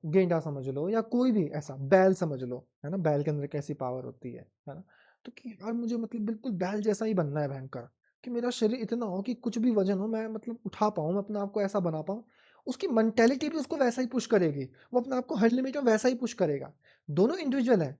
Speaker 1: गेंडा समझ लो या कोई भी ऐसा बैल समझ लो, है ना, बैल के अंदर कैसी पावर होती है ना, तो कि यार मुझे मतलब बिल्कुल बैल जैसा ही बनना है भयंकर, कि मेरा शरीर इतना हो कि कुछ भी वजन हो मैं मतलब उठा पाऊं, मैं अपने आप को ऐसा बना पाऊं। उसकी मेंटेलिटी भी उसको वैसा ही पुश करेगी, वो अपने आप को हर लिमिट में वैसा ही पुश करेगा। दोनों इंडिविजुअल है,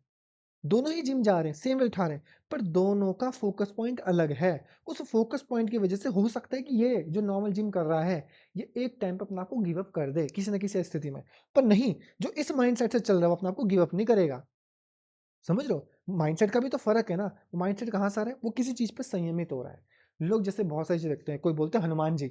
Speaker 1: दोनों ही जिम जा रहे हैं, सेम वेट उठा रहे हैं, पर दोनों का फोकस पॉइंट अलग है। उस फोकस पॉइंट की वजह से हो सकता है कि ये जो नॉर्मल जिम कर रहा है ये एक टाइम पर अपने आप को गिव अप कर दे किसी न किसी स्थिति में, पर नहीं, जो इस माइंडसेट से चल रहा है वो अपने आप को गिव अप नहीं करेगा। समझ रहे हो, माइंडसेट का भी तो फर्क है ना। माइंडसेट कहाँ से आ रहा है, वो किसी चीज पे संयमित हो रहा है। लोग जैसे बहुत सारी चीज देखते हैं, कोई बोलते हैं हनुमान जी,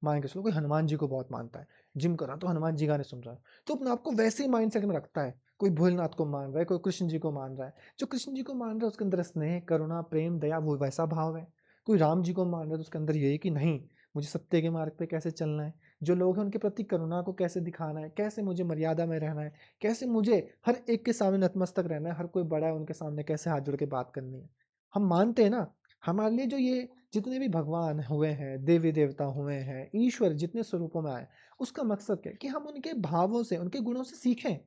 Speaker 1: मान के चलो कोई हनुमान जी को बहुत मानता है, जिम कर रहा तो हनुमान जी गाने सुन रहा है, तो अपने आप को वैसे ही माइंडसेट में रखता है। कोई भोलेनाथ को मान रहा है, कोई कृष्ण जी को मान रहा है, जो कृष्ण जी को मान रहा है उसके अंदर स्नेह, करुणा, प्रेम, दया, वो वैसा भाव है। कोई राम जी को मान रहा है तो उसके अंदर यही कि नहीं, मुझे सत्य के मार्ग पे कैसे चलना है, जो लोग हैं उनके प्रति करुणा को कैसे दिखाना है, कैसे मुझे मर्यादा में रहना है, कैसे मुझे हर एक के सामने नतमस्तक रहना है, हर कोई बड़ा है उनके सामने कैसे हाथ जोड़ के बात करनी है। हम मानते हैं ना, हमारे लिए जो ये जितने भी भगवान हुए हैं, देवी देवता हुए हैं, ईश्वर जितने स्वरूपों में आए, उसका मकसद क्या है कि हम उनके भावों से, उनके गुणों से सीखें,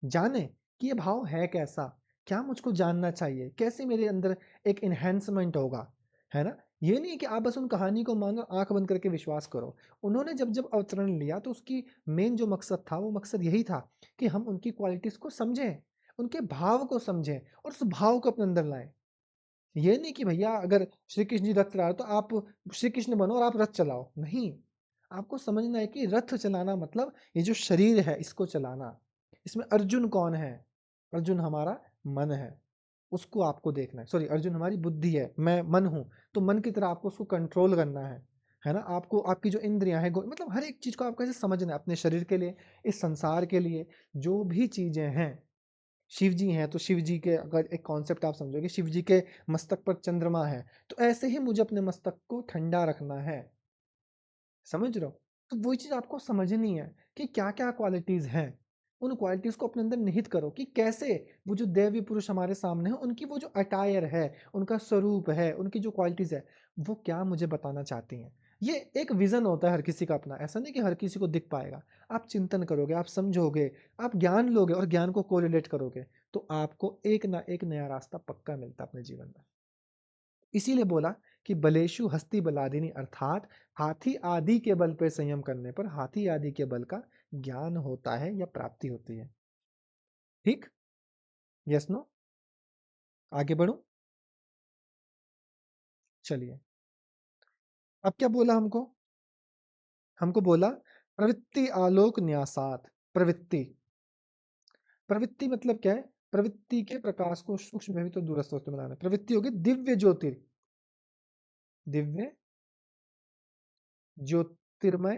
Speaker 1: जानें कि ये भाव है कैसा, क्या मुझको जानना चाहिए, कैसे मेरे अंदर एक इन्हेंसमेंट होगा, है ना। ये नहीं कि आप बस उन कहानी को मानो, आंख बंद करके विश्वास करो। उन्होंने जब जब अवतरण लिया तो उसकी मेन जो मकसद था वो मकसद यही था कि हम उनकी क्वालिटीज को समझें, उनके भाव को समझें और उस भाव को अपने अंदर लाएं। ये नहीं कि भैया अगर श्री कृष्ण जी रथ चला रहे तो आप श्री कृष्ण बनो और आप रथ चलाओ, नहीं। आपको समझना है कि रथ चलाना मतलब ये जो शरीर है इसको चलाना। इसमें अर्जुन कौन है, अर्जुन हमारा मन है, उसको आपको देखना है। सॉरी, अर्जुन हमारी बुद्धि है, मैं मन हूं, तो मन की तरह आपको उसको कंट्रोल करना है ना। आपको आपकी जो इंद्रियां हैं, मतलब हर एक चीज को आपको ऐसे समझना है, अपने शरीर के लिए, इस संसार के लिए, जो भी चीजें हैं। शिव जी हैं तो शिव जी के अगर एक कॉन्सेप्ट आप समझोगे, शिव जी के मस्तक पर चंद्रमा है, तो ऐसे ही मुझे अपने मस्तक को ठंडा रखना है। समझ रहे हो, तो वही चीज आपको समझनी है कि क्या क्या क्वालिटीज हैं। उन क्वालिटीज को अपने अंदर निहित करो कि कैसे वो जो देवी पुरुष हमारे सामने है, उनकी वो जो अटायर है, उनका स्वरूप है, उनकी जो क्वालिटीज है, वो क्या मुझे बताना चाहती हैं। ये एक विजन होता है हर किसी का अपना, ऐसा नहीं कि हर किसी को दिख पाएगा। आप चिंतन करोगे, आप समझोगे, आप ज्ञान लोगे और ज्ञान को कोरिलेट करोगे, तो आपको एक ना एक नया रास्ता पक्का मिलता है अपने जीवन में। इसीलिए बोला कि बलेशु हस्ती बलादिनी अर्थात हाथी आदि के बल पर संयम करने पर हाथी आदि के बल का ज्ञान होता है या प्राप्ति होती है। ठीक, यस नो, आगे बढ़ो। चलिए, अब क्या बोला हमको, हमको बोला प्रवृत्ति आलोक न्यासात। प्रवृत्ति, प्रवृत्ति मतलब क्या है, प्रवृत्ति के प्रकाश को सूक्ष्म भवित और दूरस्थ वस्तु में लाना। प्रवृत्ति होगी दिव्य ज्योतिर, दिव्य ज्योतिर्मय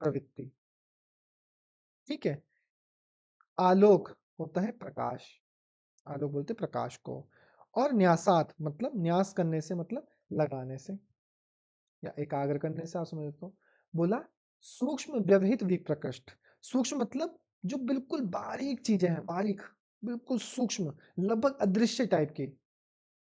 Speaker 1: प्रवृत्ति। ठीक है, आलोक होता है प्रकाश, आलोक बोलते प्रकाश को, और न्यासात मतलब न्यास करने से मतलब लगाने से या एकाग्र करने से, आप समझ तो। बोला सूक्ष्म व्यवहित विप्रकृष्ट। सूक्ष्म मतलब जो बिल्कुल बारीक चीजें हैं, बारीक, बिल्कुल सूक्ष्म, लगभग अदृश्य टाइप की,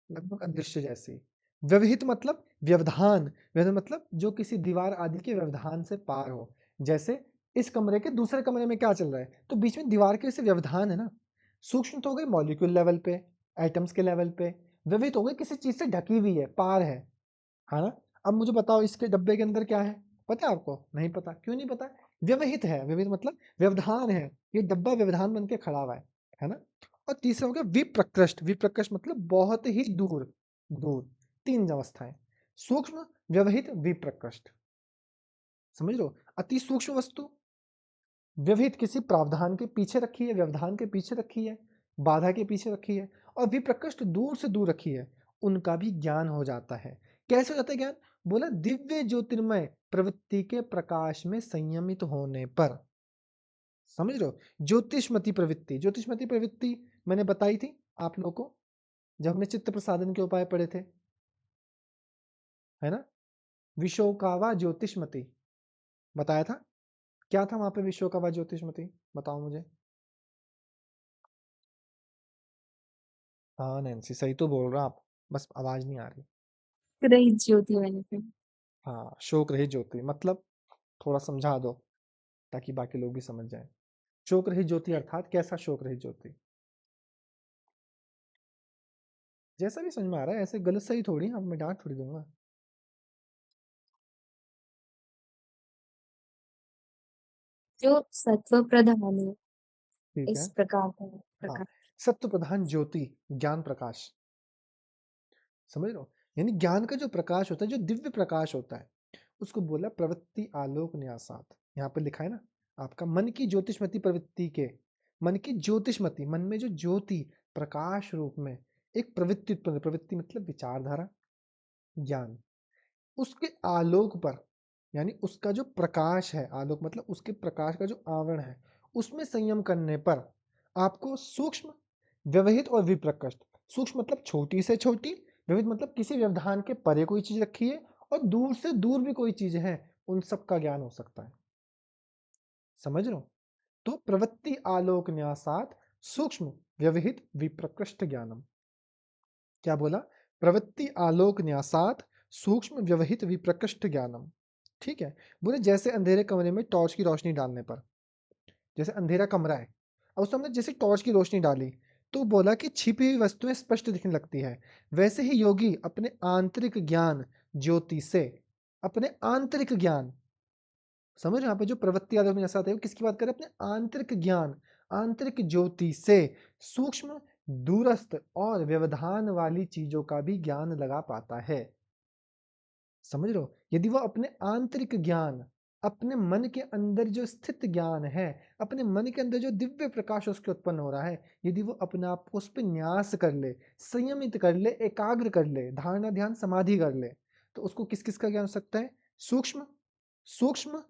Speaker 1: लगभग अदृश्य जैसी। व्यवहित मतलब व्यवधान, व्यवधान मतलब जो किसी दीवार आदि के व्यवधान से पार हो। जैसे इस कमरे के दूसरे कमरे में क्या चल रहा है, तो बीच में दीवार के जैसे व्यवधान है ना। सूक्ष्म तो हो गई मॉलिक्यूल लेवल पे, एटम्स के लेवल पे। व्यवहित हो गई किसी चीज से ढकी हुई है, पार है ना। अब मुझे बताओ इसके डब्बे के अंदर क्या है, पता है आपको, नहीं पता, क्यों नहीं पता, व्यवहित है, व्यवहित मतलब व्यवधान है, ये डब्बा व्यवधान बन के खड़ा हुआ है ना। और तीसरा हो गया विप्रकृष्ट, विप्रकृष्ट मतलब बहुत ही दूर, दूर। तीन अवस्थाएं, सूक्ष्म, व्यवहित, विप्रकृष्ट। समझ लो, अति सूक्ष्म वस्तु व्यवहित किसी प्रावधान के पीछे रखी है, व्यवधान के पीछे रखी है, बाधा के पीछे रखी है, और विप्रकृष्ट दूर से दूर रखी है, उनका भी ज्ञान हो जाता है। कैसे हो जाता है ज्ञान? बोला दिव्य ज्योतिर्मय प्रवृत्ति के प्रकाश में संयमित होने पर। समझ रहे हो? ज्योतिषमती प्रवृत्ति, ज्योतिषमती प्रवृत्ति मैंने बताई थी आप लोगों को जब हमने चित्त प्रसादन के उपाय पढ़े थे, है ना? विशोकावा ज्योतिषमती बताया था। क्या था वहां पे विशोकावा ज्योतिषमती? बताओ मुझे। हाँ नैन्सी, सही तो बोल रहा आप, बस आवाज नहीं आ रही।
Speaker 2: रहित ज्योति वाली पे।
Speaker 1: हाँ, शोक रहित ज्योति मतलब थोड़ा समझा दो ताकि बाकी लोग भी समझ जाएं। शोक रहित ज्योति अर्थात कैसा शोक रहित ज्योति? जैसा भी समझ में आ रहा है, ऐसे गलत सही थोड़ी, अब मैं डांट थोड़ी दूंगा।
Speaker 2: जो सत्व प्रधान है,
Speaker 1: ठीक
Speaker 2: इस
Speaker 1: है।
Speaker 2: प्रकार का
Speaker 1: हाँ,
Speaker 2: प्रकाश।
Speaker 1: सत्व प्रधान ज्योति, ज्ञान प्रकाश, समझ रहे हो? यानी ज्ञान का जो प्रकाश होता है, जो दिव्य प्रकाश होता है, उसको बोला प्रवृत्ति आलोक न्यासात। यहाँ पे लिखा है ना, आपका मन की ज्योतिषमती प्रवृत्ति के, मन की ज्योतिषमती, मन में जो ज्योति प्रकाश रूप में एक प्रवृत्ति उत्पन्न, प्रवृत्ति मतलब विचारधारा, ज्ञान, उसके आलोक पर, यानी उसका जो प्रकाश है, आलोक मतलब उसके प्रकाश का जो आवरण है, उसमें संयम करने पर आपको सूक्ष्म, व्यवहित और विप्रकृष्ट, सूक्ष्म मतलब छोटी से छोटी, व्यवहित मतलब किसी व्यवधान के परे कोई चीज रखी है, और दूर से दूर भी कोई चीज है, उन सब का ज्ञान हो सकता है। समझ रहे हो? तो प्रवृत्ति आलोक न्यासात सूक्ष्म व्यवहित विप्रकृष्ट ज्ञानम। क्या बोला? प्रवृत्ति आलोक न्यासात सूक्ष्म व्यवहित विप्रकृष्ट ज्ञानम। ठीक है। बोले जैसे अंधेरे कमरे में टॉर्च की रोशनी डालने पर, जैसे अंधेरा कमरा है, अब उसमें हमने जैसे टॉर्च की रोशनी डाली तो बोला कि छिपी हुई वस्तुएं स्पष्ट दिखने लगती है। वैसे ही योगी अपने आंतरिक ज्ञान ज्योति से, अपने आंतरिक ज्ञान, समझ यहाँ पे जो प्रवृत्ति आलोक में साथ है, वो किसकी बात कर रहे हैं? अपने आंतरिक ज्ञान, आंतरिक ज्योति से सूक्ष्म, दूरस्थ और व्यवधान वाली चीजों का भी ज्ञान लगा पाता है। समझ रहे हो? यदि वो अपने आंतरिक ज्ञान, अपने मन के अंदर जो स्थित ज्ञान है, अपने मन के अंदर जो दिव्य प्रकाश उसके उत्पन्न हो रहा है, यदि वो अपने आप को उस पर न्यास कर ले, संयमित कर ले, एकाग्र कर ले, धारणा ध्यान समाधि कर ले, तो उसको किस किस का ज्ञान हो सकता है? सूक्ष्म, सूक्ष्म,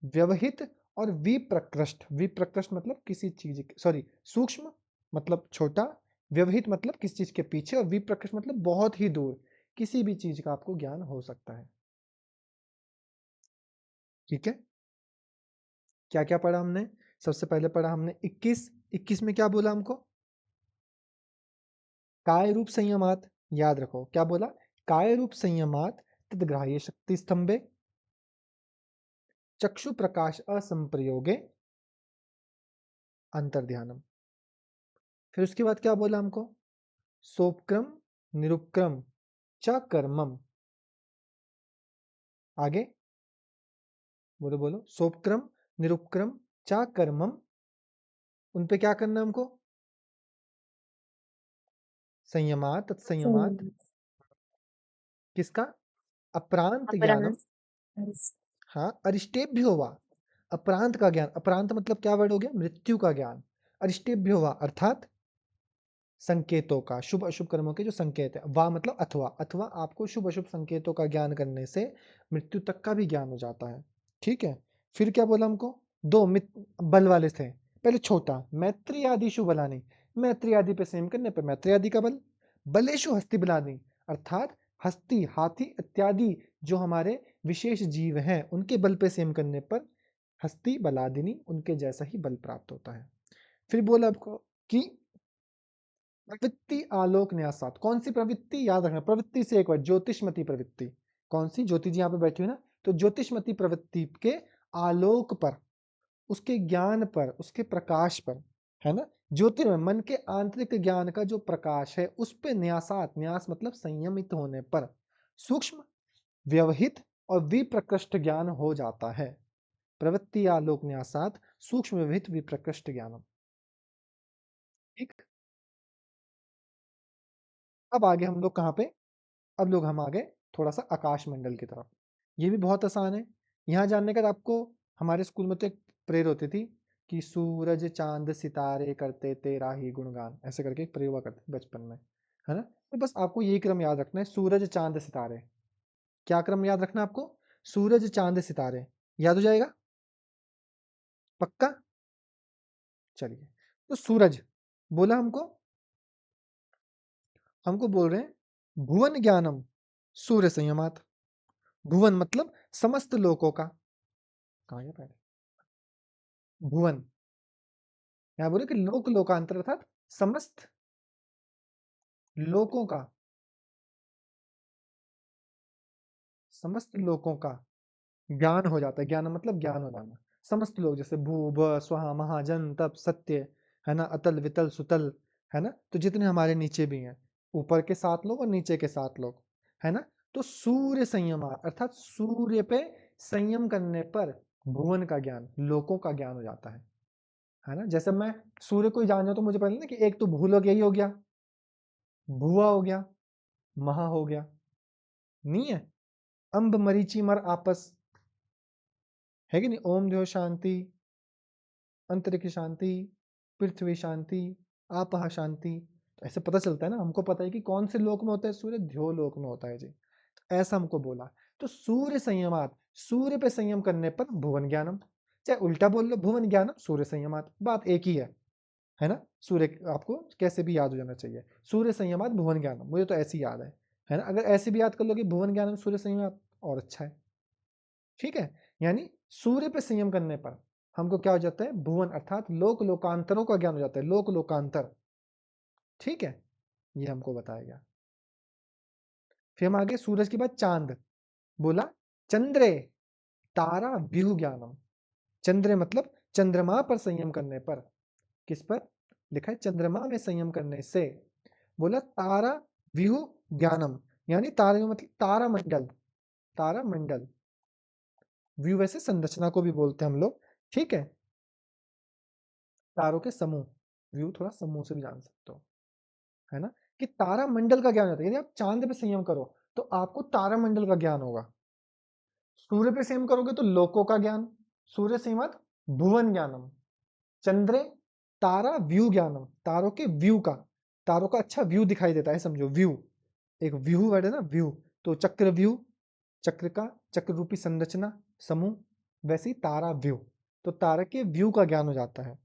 Speaker 1: व्यवहित और विप्रकृष्ट। विप्रकृष्ट मतलब किसी चीज, सॉरी, सूक्ष्म मतलब छोटा, व्यवहित मतलब किसी चीज के पीछे, और विप्रकृष्ट मतलब बहुत ही दूर, किसी भी चीज का आपको ज्ञान हो सकता है। ठीक है। क्या क्या पढ़ा हमने? सबसे पहले पढ़ा हमने 21। 21 में क्या बोला हमको? काय रूप संयमात, याद रखो क्या बोला? काय रूप संयमात तद्ग्राह्य शक्ति स्तंभे चक्षु प्रकाश असंप्रयोगे अंतर्ध्यानम। फिर उसके बाद क्या बोला हमको? सोपक्रम निरुपक्रम च कर्मम। आगे बोलो बोलो। सोपक्रम निरुपक्रम च कर्मम, उन पे क्या करना है हमको? संयमात, तत्संयमात किसका? अपरांत ज्ञानम।
Speaker 2: अपरांत।
Speaker 1: हाँ, अरिष्टेभ्य हुआ अपरांत का ज्ञान। अपरांत मतलब क्या वर्ड हो गया? मृत्यु का ज्ञान। अरिष्टेभ्य हुआ अर्थात संकेतों का, शुभ अशुभ कर्मों के जो संकेत है। वाह मतलब अथवा, अथवा आपको शुभ अशुभ संकेतों का ज्ञान करने से मृत्यु तक का भी ज्ञान हो जाता है। ठीक है। फिर क्या बोला हमको? दो बल वाले थे। पहले छोटा, मैत्री आदि शुभ बलानी, मैत्री आदि पे सेम करने पे मैत्री आदि का बल। बलेशु हस्ति बलानी, अर्थात हस्ती, हाथी इत्यादि जो हमारे विशेष जीव हैं, उनके बल पे सेम करने पर हस्ती बलादिनी, उनके जैसा ही बल प्राप्त होता है। फिर बोला आपको कि प्रवृत्ति आलोक न्यासात, कौन सी प्रवृत्ति? याद रखना, प्रवृत्ति से एक बार ज्योतिषमती प्रवृत्ति। कौन सी? ज्योति जी यहाँ पे बैठी हुई ना, तो ज्योतिषमती प्रवृत्ति के आलोक पर, उसके ज्ञान पर, उसके प्रकाश पर, है ना, ज्योतिर्मय मन के आंतरिक ज्ञान का जो प्रकाश है, उस पे न्यासात, न्यास मतलब संयमित होने पर सूक्ष्म, व्यवहित और विप्रकृष्ट ज्ञान हो जाता है। प्रवृत्ति आलोक न्यासात सूक्ष्म व्यवहित विप्रकृष्ट ज्ञानम। ठीक। अब आगे हम लोग कहाँ पे? अब लोग हम आ गए थोड़ा सा आकाश मंडल की तरफ। ये भी बहुत आसान है। यहाँ जानने का आपको, हमारे स्कूल में तो एक प्रेयर होती थी, कि सूरज चांद सितारे करते तेरा ही गुणगान, ऐसे करके एक प्रयोग हुआ करते थे बचपन में, है ना। तो बस आपको यही क्रम याद रखना है, सूरज चांद सितारे। क्या क्रम याद रखना है आपको? सूरज चांद सितारे, याद हो जाएगा पक्का? चलिए, तो सूरज बोला हमको बोल रहे हैं भुवन ज्ञानम सूर्य संयमात। भुवन मतलब समस्त लोकों का, कहाँ गया पहले, भुवन, यहाँ बोले कि लोक लोकांतर अर्थात समस्त लोकों का, समस्त लोकों का ज्ञान हो जाता है। ज्ञान मतलब ज्ञान हो जाना। समस्त लोग जैसे भू भ स्वहा महाजन तप सत्य, है ना, अतल वितल सुतल, है ना, तो जितने हमारे नीचे भी हैं, ऊपर के 7 लोग और नीचे के 7 लोग, है ना। तो सूर्य संयम अर्थात सूर्य पे संयम करने पर भुवन का ज्ञान, लोकों का ज्ञान हो जाता है ना। जैसे मैं सूर्य को ही जान जाऊं तो मुझे पता ना कि एक तो भूलोक यही हो गया, भुआ हो गया, महा हो गया, नहीं है, अंब मरीचि मर आपस, है कि नहीं, ओम द्यो शांति, अंतरिक्ष शांति, पृथ्वी शांति, आपह शांति। तो ऐसे पता चलता है ना, हमको पता है कि कौन से लोक में होता है सूर्य, ध्यो लोक में होता है जी। तो ऐसा हमको बोला। तो सूर्य संयमात, सूर्य पे संयम करने पर भुवन ज्ञानम, चाहे उल्टा बोल लो भुवन ज्ञानम सूर्य संयमात, बात एक ही है ना। सूर्य आपको कैसे भी याद हो जाना चाहिए, सूर्य संयमात भुवन ज्ञानम, मुझे तो ऐसी याद है ना। अगर ऐसे भी याद कर लोगे भुवन ज्ञानम सूर्य संयमात और अच्छा है, ठीक है। यानी सूर्य पे संयम करने पर हमको क्या हो जाता है, भुवन अर्थात लोक लोकांतरों का ज्ञान हो जाता है, लोक लोकांतर, ठीक है, ये हमको बताया गया। फिर हम आगे सूरज के बाद चांद, बोला चंद्रे तारा व्यूह ज्ञानम। चंद्रे मतलब चंद्रमा पर संयम करने पर, किस पर लिखा है, चंद्रमा में संयम करने से, बोला तारा व्यूह ज्ञानम, यानी तारे मतलब तारा मंडल, तारा मंडल, व्यू वैसे संरचना को भी बोलते हैं हम लोग, ठीक है, तारों के समूह, व्यू थोड़ा समूह से भी जान सकते हो, है ना, कि तारा मंडल का ज्ञान होता है। यदि आप चांद पे संयम करो तो आपको तारा मंडल का ज्ञान होगा। सूर्य पे संयम करोगे तो लोकों का ज्ञान, सूर्य संयमात भुवन ज्ञानम, चंद्रे तारा व्यू ज्ञानम, तारों के व्यू का, तारों का अच्छा व्यू दिखाई देता है, समझो व्यू, एक व्यू वर्ड है ना, व्यू, तो चक्र व्यू, चक्र का चक्र रूपी संरचना समूह, वैसे ही तारा व्यू, तो तारा के व्यू का ज्ञान हो जाता है,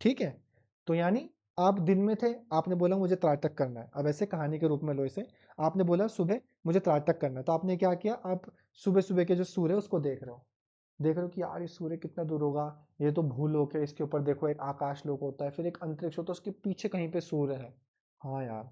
Speaker 1: ठीक है। तो यानी आप दिन में थे, आपने बोला मुझे त्राटक करना है, अब ऐसे कहानी के रूप में लो इसे, आपने बोला सुबह मुझे त्राटक करना है, तो आपने क्या किया, आप सुबह सुबह के जो सूर्य है उसको देख रहे हो कि यार ये सूर्य कितना दूर होगा, ये तो भूलोक है, इसके ऊपर देखो एक आकाश लोक होता है, फिर एक अंतरिक्ष होता है, उसके पीछे कहीं पे सूर्य है, हाँ यार,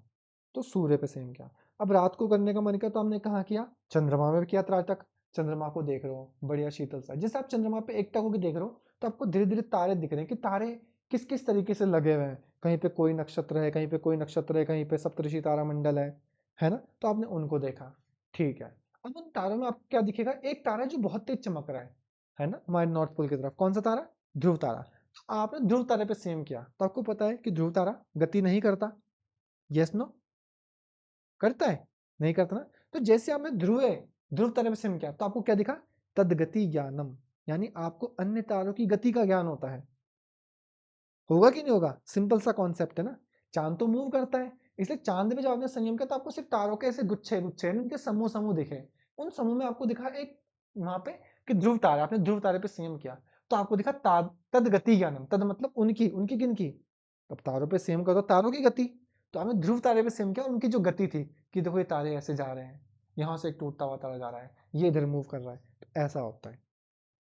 Speaker 1: तो सूर्य पे सेम किया। अब रात को करने का मन किया तो हमने कहाँ किया, चंद्रमा में किया त्राटक, चंद्रमा को देख रहे हो बढ़िया शीतल सा, जैसे आप चंद्रमा पे एकटक होकर देख रहे हो तो आपको धीरे धीरे तारे दिख रहे हैं कि तारे किस किस तरीके से लगे हुए हैं, कहीं पे कोई नक्षत्र है, कहीं पे कोई नक्षत्र है, कहीं पे सप्तऋषि तारा मंडल है ना, तो आपने उनको देखा, ठीक है। अब उन तारों में आपको क्या दिखेगा, एक तारा है जो बहुत तेज चमक रहा है ना, हमारे नॉर्थ पोल की तरफ, कौन सा तारा, ध्रुव तारा। तो आपने ध्रुव तारे पे सेम किया तो आपको पता है कि ध्रुव तारा गति नहीं करता, यस नो, करता है, नहीं करता ना। तो जैसे आपने ध्रुव तारे पे सेम किया तो आपको क्या दिखा, तदगति ज्ञानम, यानी आपको अन्य तारों की गति का ज्ञान होता है, होगा कि नहीं होगा, सिंपल सा कॉन्सेप्ट है ना। चांद तो मूव करता है, इसलिए चांद में जब आपने संयम किया तो आपको सिर्फ तारों के ऐसे गुच्छे गुच्छे उनके समूह समूह दिखे, उन समूह में आपको दिखा एक वहां पे कि ध्रुव तारा, आपने ध्रुव तारे पे संयम किया तो आपको दिखा तद गति ज्ञानम, तद मतलब उनकी, उनकी किनकी, अब तारों पे संयम करो तारों की गति, तो आपने ध्रुव तारे पे संयम किया, उनकी जो गति थी कि देखो ये तारे ऐसे जा रहे हैं, यहाँ से एक टूटता हुआ तारा जा रहा है, ये इधर मूव कर रहा है, तो ऐसा होता है,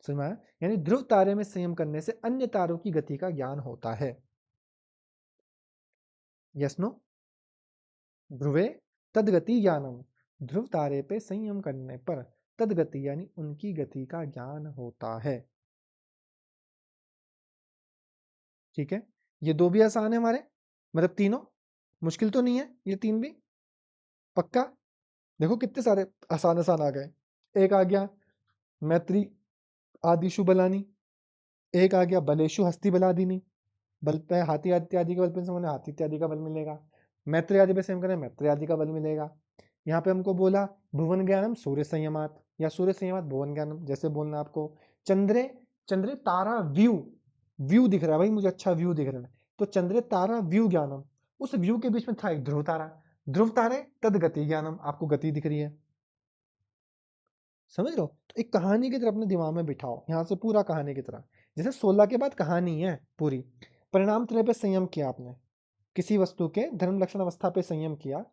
Speaker 1: समझ में आया। यानी ध्रुव तारे में संयम करने से अन्य तारों की गति का ज्ञान होता है, यस नो, ध्रुवे तदगति ज्ञानम, ध्रुव तारे पे संयम करने पर तदगति यानी उनकी गति का ज्ञान होता है, ठीक है। ये दो भी आसान है हमारे, मतलब तीनों मुश्किल तो नहीं है, ये तीन भी पक्का। देखो कितने सारे आसान आसान आ गए, एक आ गया मैत्री आदिशु बलानी, एक आ गया बलेशु हस्ती बलादिनी, बल पे हाथी इत्यादि के बल पे से हाथी इत्यादि का बल मिलेगा, मैत्री आदि पे सेम करें मैत्री आदि का बल मिलेगा। यहाँ पे हमको बोला भुवन ज्ञानम सूर्य संयमात, या सूर्य संयमात भुवन ज्ञानम, जैसे बोलना आपको चंद्रे, चंद्रे तारा व्यू, व्यू दिख रहा है भाई, मुझे अच्छा व्यू दिख रहा है, तो चंद्रे तारा व्यू ज्ञानम, उस व्यू के बीच में था एक ध्रुव तारा, ध्रुव तारे तद गति ज्ञानम, आपको गति दिख रही है। समझ रहे हो? तो एक कहानी की तरह अपने दिमाग में बिठाओ, यहाँ से पूरा कहानी की तरह, जैसे 16 के बाद कहानी है पूरी। परिणाम त्रय पे संयम किया आपने, किसी वस्तु के धर्म लक्षण अवस्था पे संयम किया,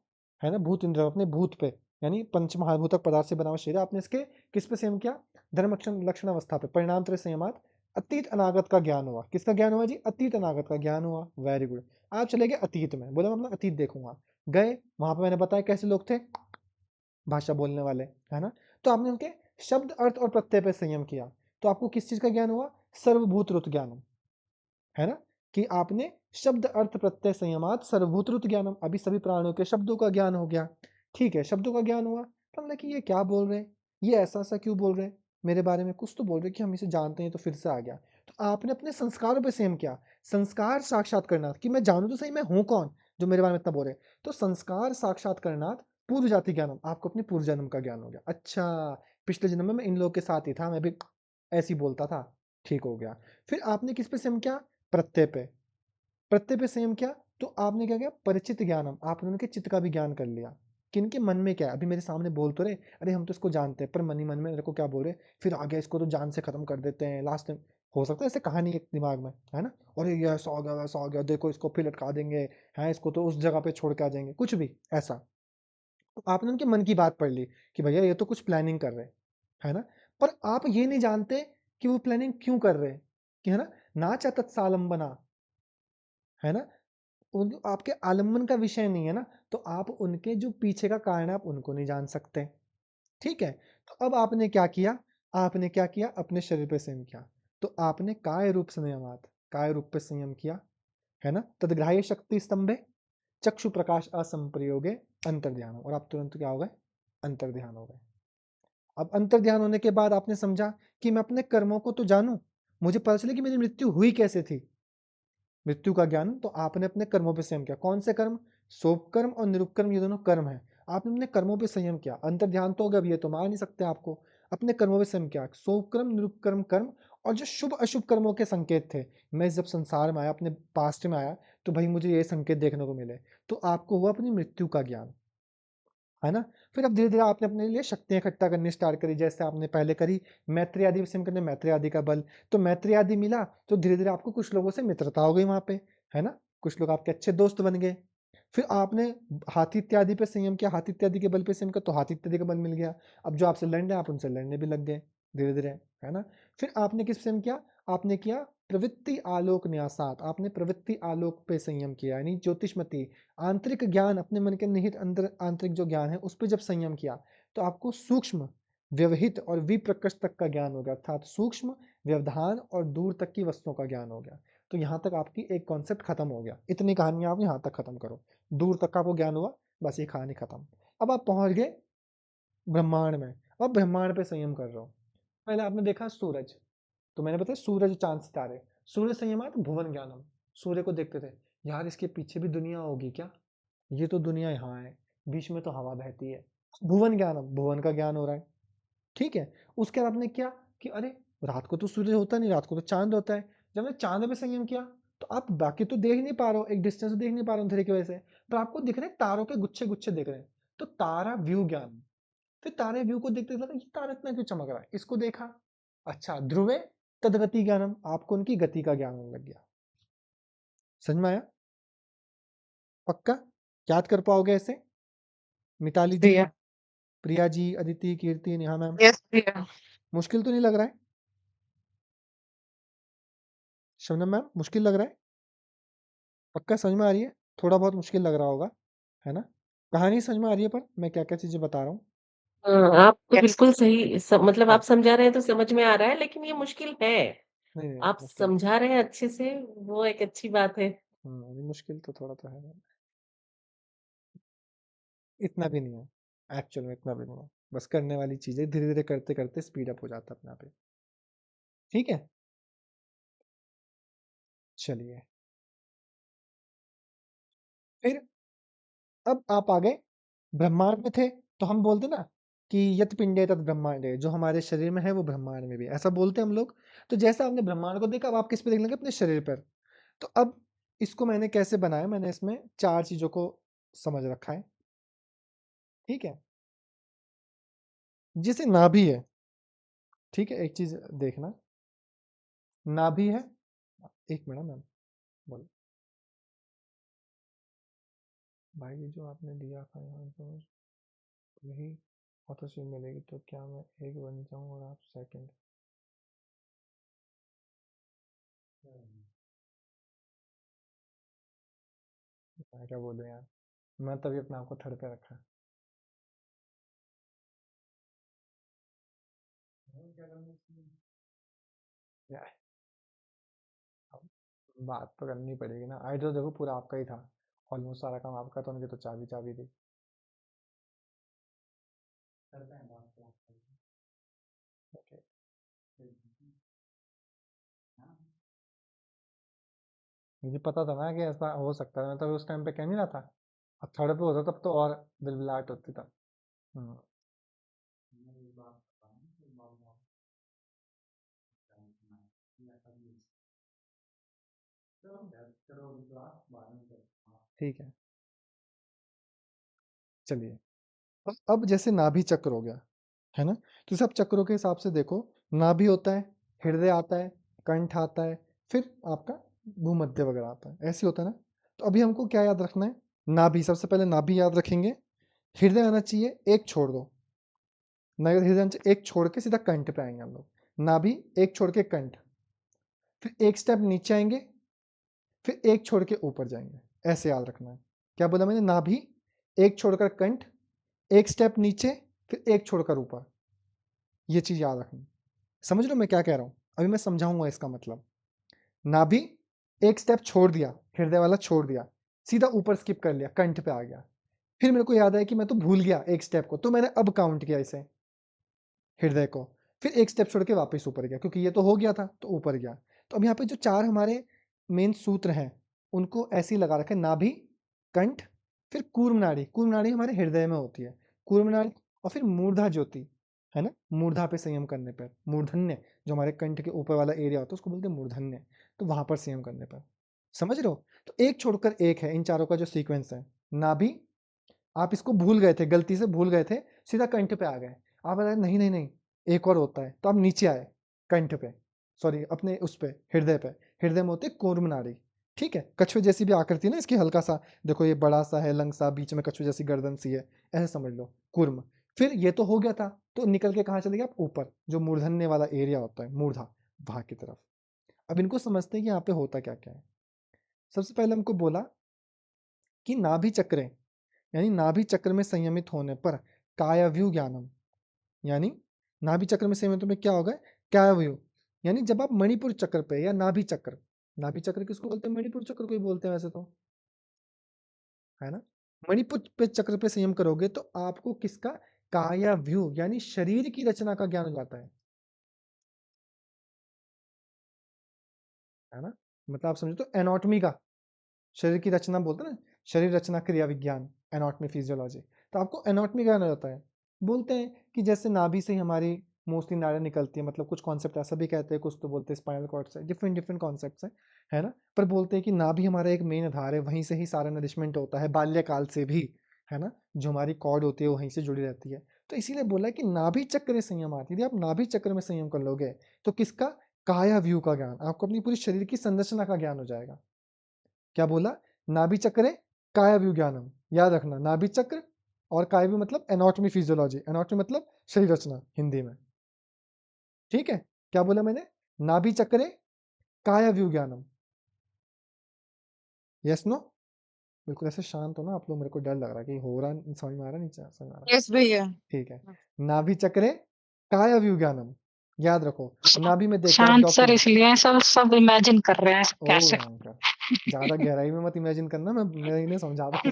Speaker 1: है ना, भूत इंद्र अपने भूत पे, यानी पंच महाभूतक पदार्थ से बना हुआ शरीर, आपने इसके किस पे संयम किया, धर्म लक्षण लक्षण अवस्था पे। परिणाम त्रय संयमात अतीत अनागत का ज्ञान हुआ, किसका ज्ञान हुआ जी, अतीत अनागत का ज्ञान हुआ, वेरी गुड। आप चले गए अतीत में, बोला मैं अपना अतीत देखूंगा, गए वहां पे, मैंने बताया कैसे लोग थे, भाषा बोलने वाले, है ना, तो आपने उनके शब्द अर्थ और प्रत्यय पे संयम किया, तो आपको किस चीज का ज्ञान हुआ, सर्वभूत रुत ज्ञानम, है ना, कि आपने शब्द अर्थ प्रत्यय संयमात सर्वभूत रुत ज्ञानम, अभी सभी प्राणियों के शब्दों का ज्ञान हो गया। ठीक है, शब्दों का ज्ञान हुआ, तो हमने कि ये क्या बोल रहे हैं, ये ऐसा ऐसा क्यों बोल रहे हैं, मेरे बारे में कुछ तो बोल रहे हैं कि हम इसे जानते हैं, तो फिर से आ गया। तो आपने अपने संस्कारों पे संयम किया, संस्कार साक्षात करना, कि मैं जानू तो सही मैं हूं कौन जो मेरे बारे में इतना बोल रहे हैं, तो संस्कार साक्षात करना, पूर्व जाति ज्ञानम, आपको अपने पूर्व जन्म का ज्ञान हो गया। अच्छा, पिछले जन्म में मैं इन लोगों के साथ ही था, मैं भी ऐसी बोलता था, ठीक हो गया। फिर आपने किस पे संयम किया, प्रत्यय पे, प्रत्यय पे संयम किया, तो आपने क्या किया, परिचित ज्ञानम, आपने उनके चित्त का भी ज्ञान कर लिया, कि इनके मन में क्या है, अभी मेरे सामने बोल तो रहे, अरे हम तो इसको जानते हैं, पर मन ही मन में मेरे को क्या बोल रहे, फिर आगे इसको तो जान से खत्म कर देते हैं, लास्ट में हो सकता है ऐसे कहानी एक दिमाग में, है ना, और ये ऐसा हो गया वैसा हो गया, देखो इसको फिर लटका देंगे, है इसको तो उस जगह पे छोड़ के आ जाएंगे, कुछ भी ऐसा। तो आपने उनके मन की बात पढ़ ली कि भैया ये तो कुछ प्लानिंग कर रहे हैं, है ना, पर आप ये नहीं जानते कि वो प्लानिंग क्यों कर रहे हैं, कि है ना, ना चा तत्सालंबना, है ना, उन आपके आलम्बन का विषय नहीं है ना, तो आप उनके जो पीछे का कारण है आप उनको नहीं जान सकते। ठीक है, तो अब आपने क्या किया, आपने क्या किया, अपने शरीर पे संयम किया, तो आपने काय रूप संयमात, काय रूप पे संयम किया, है ना, तदग्राह्य शक्ति स्तंभे चक्षु प्रकाश असंप्रयोगे अंतर ध्यान, और आप तुरंत क्या हो गए, अंतर ध्यान हो गए। अब अंतर ध्यान होने के बाद आपने समझा कि मैं अपने कर्मों को तो जानूं, मुझे पता चले कि मेरी मृत्यु हुई कैसे थी, मृत्यु का ज्ञान, तो आपने अपने कर्मों पे संयम किया, कौन से कर्म, सोप कर्म और निरुप कर्म, ये दोनों कर्म है, आपने अपने कर्मों पे संयम किया, अंतर ध्यान तो हो गया, अब ये तो मार नहीं सकते आपको, अपने कर्मों पे संयम किया, सोप कर्म निरुप कर्म कर्म, और जो शुभ अशुभ कर्मों के संकेत थे, मैं जब संसार में आया, अपने पास्ट में आया, तो भाई मुझे ये संकेत देखने को मिले, तो आपको हुआ अपनी मृत्यु का ज्ञान, है ना। फिर अब धीरे धीरे आपने अपने लिए शक्तियां इकट्ठा करनी स्टार्ट करी, जैसे आपने पहले करी मैत्री आदि सिम करने, मैत्री आदि का बल, तो मैत्री आदि मिला, तो धीरे धीरे आपको कुछ लोगों से मित्रता हो गई वहां पे, है ना, कुछ लोग आपके अच्छे दोस्त बन गए। फिर आपने हाथी इत्यादि पे संयम किया, हाथी इत्यादि के बल पे संयम किया, तो हाथी इत्यादि का बल मिल गया, अब जो आपसे लड़ने आप उनसे लड़ने भी लग गए धीरे धीरे, है ना। फिर आपने किस पे संयम किया, आपने किया प्रवृत्ति आलोक न्यासात, आपने प्रवृत्ति आलोक पे संयम किया, यानी ज्योतिषमती आंतरिक ज्ञान, अपने मन के निहित अंदर आंतरिक जो ज्ञान है उस पर जब संयम किया, तो आपको सूक्ष्म व्यवहित और विप्रकृष्ट तक का ज्ञान हो गया, अर्थात सूक्ष्म व्यवधान और दूर तक की वस्तुओं का ज्ञान हो गया। तो यहाँ तक आपकी एक कॉन्सेप्ट खत्म हो गया, इतनी कहानी आप यहाँ तक खत्म करो, दूर तक का आपको ज्ञान हुआ, बस ये कहानी खत्म। अब आप पहुंच गए ब्रह्मांड में, अब ब्रह्मांड पे संयम कर रहे हो। पहले आपने देखा सूरज, तो मैंने बताया सूरज चांद सितारे, सूर्य संयमात भुवन ज्ञानम, सूर्य को देखते थे, यार इसके पीछे भी दुनिया होगी क्या, ये तो दुनिया यहाँ है, बीच में तो हवा बहती है, भुवन ज्ञानम, भुवन का ज्ञान हो रहा है। ठीक है, उसके बाद आपने क्या कि अरे रात को तो सूर्य होता नहीं, रात को तो चांद होता है, जब हमने चांद पे संयम किया, तो आप बाकी तो देख नहीं पा रहे हो, एक डिस्टेंस से देख नहीं पा रहे हो अंधेरे की वजह से, पर आपको दिख रहे हैं तारों के गुच्छे गुच्छे दिख रहे हैं, तो तारा व्यू ज्ञान, फिर तारे व्यू को देखते लगा ये तारा इतना क्यों चमक रहा है, इसको देखा, अच्छा ध्रुवे तदगति ज्ञानम, आपको उनकी गति का ज्ञान होने लग गया। समझ में आया, पक्का याद कर पाओगे ऐसे, मिताली जी,
Speaker 3: प्रिया,
Speaker 1: प्रिया जी, अदिति, कीर्ति, नेहा मैम,
Speaker 3: यस प्रिया,
Speaker 1: मुश्किल तो नहीं लग रहा है, शबनम मैम मुश्किल लग रहा है, पक्का समझ में आ रही है, थोड़ा बहुत मुश्किल लग रहा होगा, है ना, कहानी समझ में आ रही है, पर मैं क्या क्या चीजें बता रहा हूँ।
Speaker 4: हाँ, आप तो
Speaker 3: यस
Speaker 4: बिल्कुल सही मतलब
Speaker 1: हाँ,
Speaker 4: आप समझा रहे हैं तो समझ में आ रहा है, लेकिन ये मुश्किल है।
Speaker 1: नहीं नहीं
Speaker 4: आप
Speaker 1: मुश्किल,
Speaker 4: समझा रहे हैं अच्छे से, वो एक अच्छी बात है।
Speaker 1: नहीं, मुश्किल तो थोड़ा तो है, इतना भी नहीं है, एक्चुअल में इतना भी नहीं है, बस करने वाली चीजें धीरे धीरे करते करते स्पीड अप हो जाता है अपने आप ही। ठीक है, चलिए, फिर अब आप आ गए ब्रह्मांड में थे, तो हम बोलते ना कि यत पिंडे तत् ब्रह्मांडे, जो हमारे शरीर में है वो ब्रह्मांड में भी, ऐसा बोलते हैं हम लोग। तो जैसा आपने ब्रह्मांड को देखा, अब आप किस पे देख लेंगे? अपने शरीर पर। तो अब इसको मैंने कैसे बनाया? मैंने इसमें 4 चीजों को समझ रखा है, ठीक है? जैसे नाभि है, ठीक है? एक चीज देखना, नाभि है, 1 मिनट मैम, बोलो भाई, ये जो आपने दिया था यहाँ पर, यही ऑटोशीट मिलेगी तो क्या मैं 1 बन जाऊँ और आप सेकंड? मैं क्या बोलूँ यार, मैं तभी अपने आप को थर्ड पे रखा। यार अब बात तो करनी पड़ेगी ना, आई तो देखो पूरा आपका ही था, ऑलमोस्ट सारा काम आपका था, उनकी तो चाबी चाबी थी। ओके, मुझे पता था ना कि ऐसा हो सकता है, मैं तो उस टाइम पे कह नहीं रहा था। अब थर्ड पे होता तब तो और बिलबिलाहट होती था। हम्म, ठीक है, चलिए। अब जैसे नाभि चक्र हो गया, है ना? तो सब चक्रों के हिसाब से देखो, नाभि होता है, हृदय आता है, कंठ आता है, फिर आपका भूमध्य वगैरह आता है, ऐसे होता है ना? तो अभी हमको क्या याद रखना है? नाभि, सबसे पहले नाभि याद रखेंगे, हृदय आना चाहिए, एक छोड़ दो, हृदय एक छोड़ के सीधा कंठ पे आएंगे हम लोग, नाभि एक छोड़ के कंठ, फिर एक स्टेप नीचे आएंगे, फिर एक छोड़ के ऊपर जाएंगे, ऐसे याद रखना है। क्या बोला मैंने? नाभि एक छोड़कर कंठ, एक स्टेप नीचे, फिर एक छोड़कर ऊपर, ये चीज याद रखनी। समझ लो मैं क्या कह रहा हूं? अभी मैं समझाऊंगा इसका मतलब। नाभि एक स्टेप छोड़ दिया, हृदय वाला छोड़ दिया, सीधा ऊपर स्किप कर लिया, कंठ पे आ गया। फिर मेरे को याद आया कि मैं तो भूल गया एक स्टेप को, तो मैंने अब काउंट किया इसे, हृदय को, फिर एक स्टेप छोड़ के वापस ऊपर गया, क्योंकि ये तो हो गया था तो ऊपर गया। तो अब यहाँ पे जो 4 हमारे मेन सूत्र हैं, उनको ऐसे ही लगा रखे, नाभि, कंठ, फिर कूर्म नाड़ी। कूर्म नाड़ी हमारे हृदय में होती है, कूर्म नाड़ी, और फिर मूर्धा ज्योति, है ना? मूर्धा पे संयम करने पर, मूर्धन्य, जो हमारे कंठ के ऊपर वाला एरिया होता है उसको बोलते हैं मूर्धन्य, तो वहां पर संयम करने पर। समझ रहे हो? तो एक छोड़कर एक है इन चारों का जो सीक्वेंस है। नाभि, आप इसको भूल गए थे, गलती से भूल गए थे, सीधा कंठ पे आ गए। आप बताए नहीं नहीं नहीं, एक और होता है, तो आप नीचे आए, कंठ पे, सॉरी अपने उस पे, हृदय पे। हृदय में होती है कूर्म नाड़ी, ठीक है? कछुए जैसी भी आकृति है ना इसकी, हल्का सा देखो, ये बड़ा सा है, लंग सा, बीच में कछुए जैसी गर्दन सी है, ऐसे समझ लो, कूर्म। फिर ये तो हो गया था, तो निकल के कहाँ चले गए आप? ऊपर, जो मूर्धन्य वाला एरिया होता है, मूर्धा, वहां की तरफ। अब इनको समझते हैं कि यहाँ पे होता क्या क्या है। सबसे पहले हमको बोला कि नाभि चक्र, यानी नाभि चक्र में संयमित होने पर कायाव्यूह ज्ञानम, यानी नाभि चक्र में संयमित में क्या होगा? कायाव्यूह, यानी जब आप मणिपुर चक्र पे या नाभि चक्र, नाभि चक्र किसको बोलते हैं? मणिपुर चक्र को ही बोलते हैं वैसे तो, है ना? मणिपुर पे चक्र पे संयम करोगे तो आपको किसका? कायाव्यूह, यानी शरीर की रचना का ज्ञान हो जाता है ना? मतलब आप समझो तो एनाटॉमी का, शरीर की रचना बोलते हैं ना, शरीर रचना क्रिया विज्ञान, एनाटॉमी फिजियोलॉजी, तो आपको एनाटॉमी ज्ञान हो जाता है। बोलते हैं कि जैसे नाभि से ही हमारी मोस्टली नाड़ियाँ निकलती है, मतलब कुछ कॉन्सेप्ट ऐसा भी कहते हैं, कुछ तो बोलते हैं स्पाइनल कॉर्ड से, डिफरेंट डिफरेंट कॉन्सेप्ट्स हैं, है ना? पर बोलते हैं कि नाभि हमारा एक मेन आधार है, वहीं से ही सारा नरिशमेंट होता है, बाल्यकाल से भी, है ना? जो हमारी कॉर्ड होती है वहीं से जुड़ी रहती है। तो इसीलिए बोला है कि नाभि चक्र में संयम आती है। यदि आप नाभि चक्र में संयम कर लोगे तो किसका? काया व्यू का ज्ञान, आपको अपनी पूरी शरीर की संरचना का ज्ञान हो जाएगा। क्या बोला? नाभि चक्रे कायाव्यूह ज्ञानम, याद रखना, नाभि चक्र और कायाव्यूह मतलब एनाटॉमी फिजियोलॉजी, एनाटॉमी मतलब शरीर रचना हिंदी में, ठीक है? क्या बोला मैंने? नाभि चक्रे कायाव्यूह ज्ञानम, यस नो? बिल्कुल ऐसे शांत हो ना आप लोग, मेरे को डर लग रहा है कि हो रहा, समझ में आ रहा नहीं, समझ में आ रहा?
Speaker 2: यस भैया।
Speaker 1: ठीक है, नाभि चक्रे कायाव्यूह ज्ञानम, याद रखो। नाभि में देख के आप
Speaker 3: शांत सर
Speaker 1: डॉक्यूमेंट,
Speaker 3: इसलिए सब सब इमेजिन कर रहे हैं
Speaker 1: ओ
Speaker 3: कैसे।
Speaker 1: भयंकर, ज्यादा गहराई में मत इमेजिन करना, मैं इन्हें समझा दूं,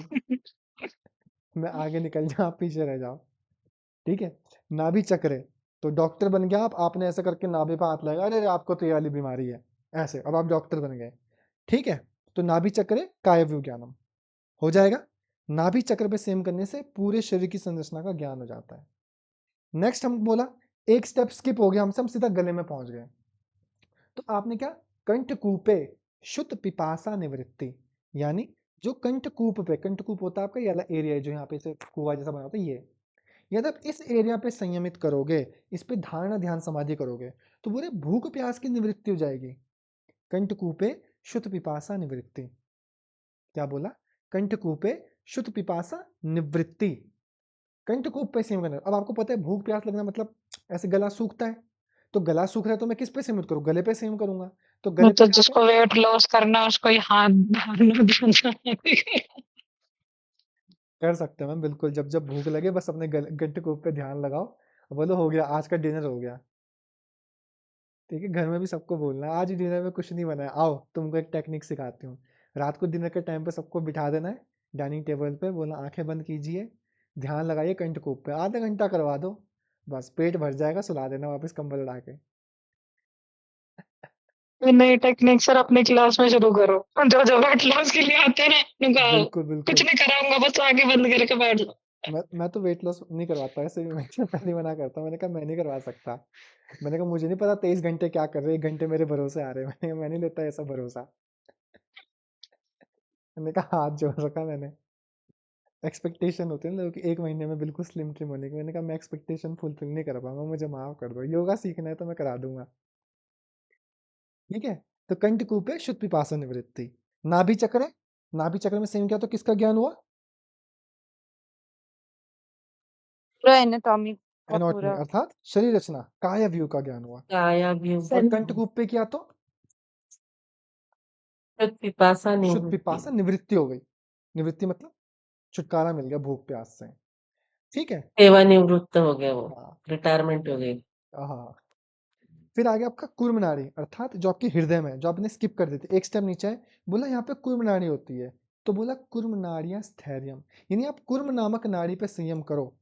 Speaker 1: मैं आगे निकल जाऊं, आप पीछे रह जाओ, ठीक है? नाभि चक्र है, तो डॉक्टर बन गया आप, आपने ऐसा करके नाभि पे हाथ लगाया, अरे आपको तो ये वाली बीमारी है, ऐसे, अब आप डॉक्टर बन गए, ठीक है? तो नाभि चक्र कायव्यूह ज्ञानम हो जाएगा। नाभि चक्र पे सेम करने से पूरे शरीर की संरचना का ज्ञान हो जाता है। नेक्स्ट हम बोला, एक स्टेप स्किप हो गया हमसे, हम सीधा गले में पहुंच गए। तो आपने क्या, कंठकूपे शुद्ध पिपासा निवृत्ति, यानी जो कंठकूप पे, कंठकूप होता है आपका ये वाला एरिया है जो यहाँ पे से कुआं जैसा बना होता है ये, यदि आप इस एरिया पे संयमित करोगे, इस पे धारणा ध्यान समाधि करोगे, तो बोले भूख प्यास की निवृत्ति हो जाएगी। कंठकूपे शुद्ध पिपासा निवृत्ति, क्या बोला, कंठकूपे शुद्ध पिपासा निवृत्ति, कंठकूप पे संयम करना। अब आपको पता है भूख प्यास लगना मतलब ऐसे गला सूखता है, तो गला सूख रहा है तो मैं किस पे संयम करूँ, गले पे संयम करूंगा, तो गले पे
Speaker 3: मतलब
Speaker 1: क्या होता है,
Speaker 3: जिसको वेट लॉस करना है उसको ही हाथ मारना
Speaker 1: कर सकते हैं मैम बिल्कुल, जब जब भूख लगे बस अपने कंठकूप पे ध्यान लगाओ, बोलो हो गया आज का डिनर हो गया। ठीक है, घर में भी सबको बोलना है आज डिनर में कुछ नहीं बना है, आओ तुमको एक टेक्निक सिखाती हूँ। रात को डिनर के टाइम पे सबको बिठा देना है डाइनिंग टेबल पे, बोलना आंखें बंद कीजिए, ध्यान लगाइए कंठकूप पे, आधा घंटा करवा दो, बस पेट भर जाएगा, सुला देना वापस कंबल उड़ा के।
Speaker 3: ये नई टेक्निक सर अपनी क्लास में शुरू करो, जो जो वेट लॉस के लिए आते हैं ना उनको आओ,
Speaker 1: बिल्कुल
Speaker 3: कुछ
Speaker 1: बिल्कुल,
Speaker 3: नहीं कराऊंगा बस आगे बंद करके बैठ जाओ।
Speaker 1: मैं तो वेट लॉस नहीं करवाता ऐसे भी, मैं पहले मना करता हूँ, मैंने कहा मैं नहीं करवा सकता, मैंने कहा मुझे नहीं पता 23 घंटे क्या कर रहे हैं, 1 घंटे मेरे भरोसे आ रहे हैं, मैंने कहा मैं नहीं लेता ऐसा भरोसा, मैंने कहा हाथ जोड़ रखा मैंने। एक्सपेक्टेशन होती है ना लोगों की 1 महीने में बिल्कुल स्लिम ट्रिम होने की, मैंने कहा मैं एक्सपेक्टेशन फुलफिल नहीं कर पाऊंगा, मुझे माफ कर दो, योगा सीखना है तो मैं करा दूंगा। ठीक है, तो कंठकूप है शुद्ध पिपासा निवृत्ति। नाभि चक्र है, नाभि चक्र में सेम किया तो किसका ज्ञान हुआ,
Speaker 2: पूरा एनाटॉमी का
Speaker 1: एनाटॉमी
Speaker 2: पूरा
Speaker 1: अर्थात शरीर रचना, काय व्यू का ज्ञान हुआ।
Speaker 4: काया व्यू,
Speaker 1: और
Speaker 3: सर
Speaker 1: कंठकूप पे किया तो
Speaker 4: शुद्ध पिपासा
Speaker 1: शुद्ध
Speaker 4: निवृत्ति,
Speaker 1: पिपासा निवृत्ति हो गई, निवृत्ति मतलब छुटकारा मिल गया भूख प्यास से। ठीक है,
Speaker 4: सेवानिवृत्त हो गया वो,
Speaker 1: हाँ
Speaker 4: रिटायरमेंट हो गई।
Speaker 1: हाँ। फिर आ गया आपका कुर्म नाड़ी, अर्थात जो आपके हृदय में है, जो आपने स्किप कर दी थी, एक स्टेप नीचे है, बोला यहाँ पे कुर्म नाड़ी होती है, तो बोला कुर्म नाड़ियां स्थैर्यम, यानी आप कुर्म नामक नाड़ी पे संयम करो,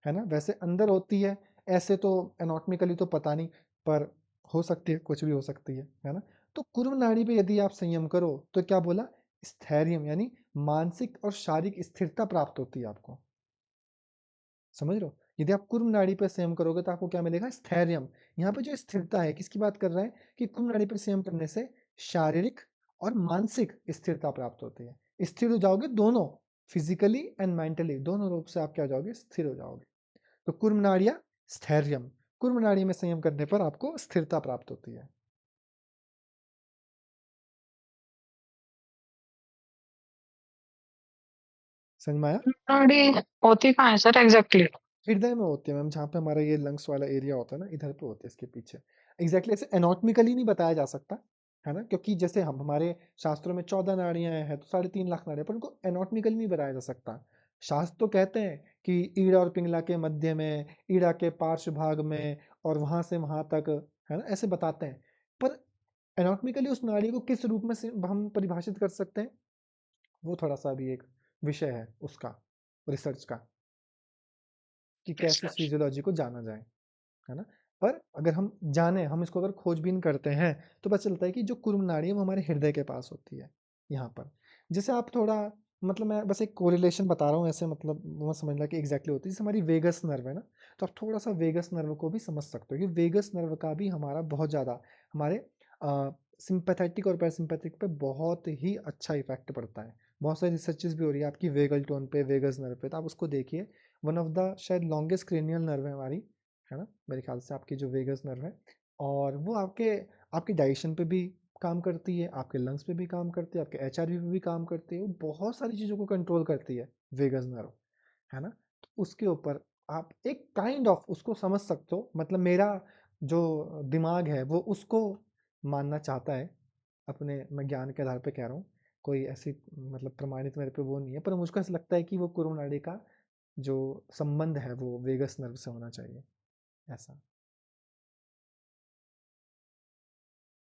Speaker 1: है ना, वैसे अंदर होती है, ऐसे तो एनाटॉमिकली तो पता नहीं, पर हो सकती है, कुछ भी हो सकती है ना, तो कुर्म नाड़ी पे यदि आप संयम करो तो क्या बोला, स्थैर्यम, यानी मानसिक और शारीरिक स्थिरता प्राप्त होती है आपको, समझ रहे हो, यदि आप कुर्म नाड़ी पर संयम करोगे तो आपको क्या मिलेगा, स्थैर्यम। यहाँ पे जो स्थिरता है किसकी बात कर रहा है, कि कुर्म नाड़ी पर संयम करने से शारीरिक और मानसिक स्थिरता प्राप्त होती है, स्थिर हो जाओगे दोनों, फिजिकली एंड मेंटली दोनों रूप से आप क्या हो जाओगे, स्थिर हो जाओगे। तो कुर्म नाड़िया स्थैर्यम, कुर्म नाड़ी में संयम करने पर आपको स्थिरता प्राप्त होती है। समझ में आया,
Speaker 3: नाड़ी होती कहाँ है सर एग्जैक्टली?
Speaker 1: हृदय में होती है मैम, जहाँ पे हमारा ये लंग्स वाला एरिया होता है ना, इधर पे होती है इसके पीछे। एग्जैक्टली ऐसे एनाटॉमिकली नहीं बताया जा सकता, है ना, क्योंकि जैसे हम हमारे शास्त्रों में 14 नाड़ियां हैं तो 3.5 लाख नाड़ियां, पर उनको एनाटॉमिकली नहीं बताया जा सकता। शास्त्र तो कहते हैं कि ईड़ा और पिंगला के मध्य में, ईड़ा के पार्श्व भाग में, और वहां से वहां तक, है ना, ऐसे बताते हैं, पर एनाटॉमिकली उस नाड़ी को किस रूप में से हम परिभाषित कर सकते हैं, वो थोड़ा सा अभी एक विषय है उसका, रिसर्च का, कि कैसे इस फिजियोलॉजी को जाना जाए, है ना। पर अगर हम जाने, हम इसको अगर खोजबीन करते हैं तो पता चलता है कि जो कुर्म नाड़ी है वो हमारे हृदय के पास होती है, यहाँ पर। जैसे आप थोड़ा, मतलब मैं बस एक कोरिलेशन बता रहा हूँ ऐसे, मतलब वो समझना कि एग्जैक्टली होती है, जैसे हमारी वेगस नर्व है ना, तो आप थोड़ा सा वेगस नर्व को भी समझ सकते हो कि वेगस नर्व का भी हमारा बहुत ज़्यादा हमारे सिंपैथेटिक और पैरासिम्पैथिक पे बहुत ही अच्छा इफेक्ट पड़ता है। बहुत सारी रिसर्चेस भी हो रही है आपकी वेगल टोन पे, वेगस नर्व पे, तो आप उसको देखिए, वन ऑफ द शायद लॉन्गेस्ट क्रेनियल नर्व है हमारी, है ना, मेरे ख्याल से आपकी जो वेगस नर्व है, और वो आपके आपकी डाइजेशन पे भी काम करती है, आपके लंग्स पे भी काम करती है, आपके एचआरवी पे भी काम करती है, वो बहुत सारी चीज़ों को कंट्रोल करती है वेगस नर्व, है ना। तो उसके ऊपर आप एक काइंड ऑफ उसको समझ सकते हो, मतलब मेरा जो दिमाग है वो उसको मानना चाहता है, अपने मैं ज्ञान के आधार पे कह रहा हूँ, कोई ऐसी मतलब प्रमाणित मेरे पे वो नहीं है, पर मुझको ऐसा लगता है कि वो कुर्म नाड़ी का जो संबंध है वो वेगस नर्व से होना चाहिए, ऐसा।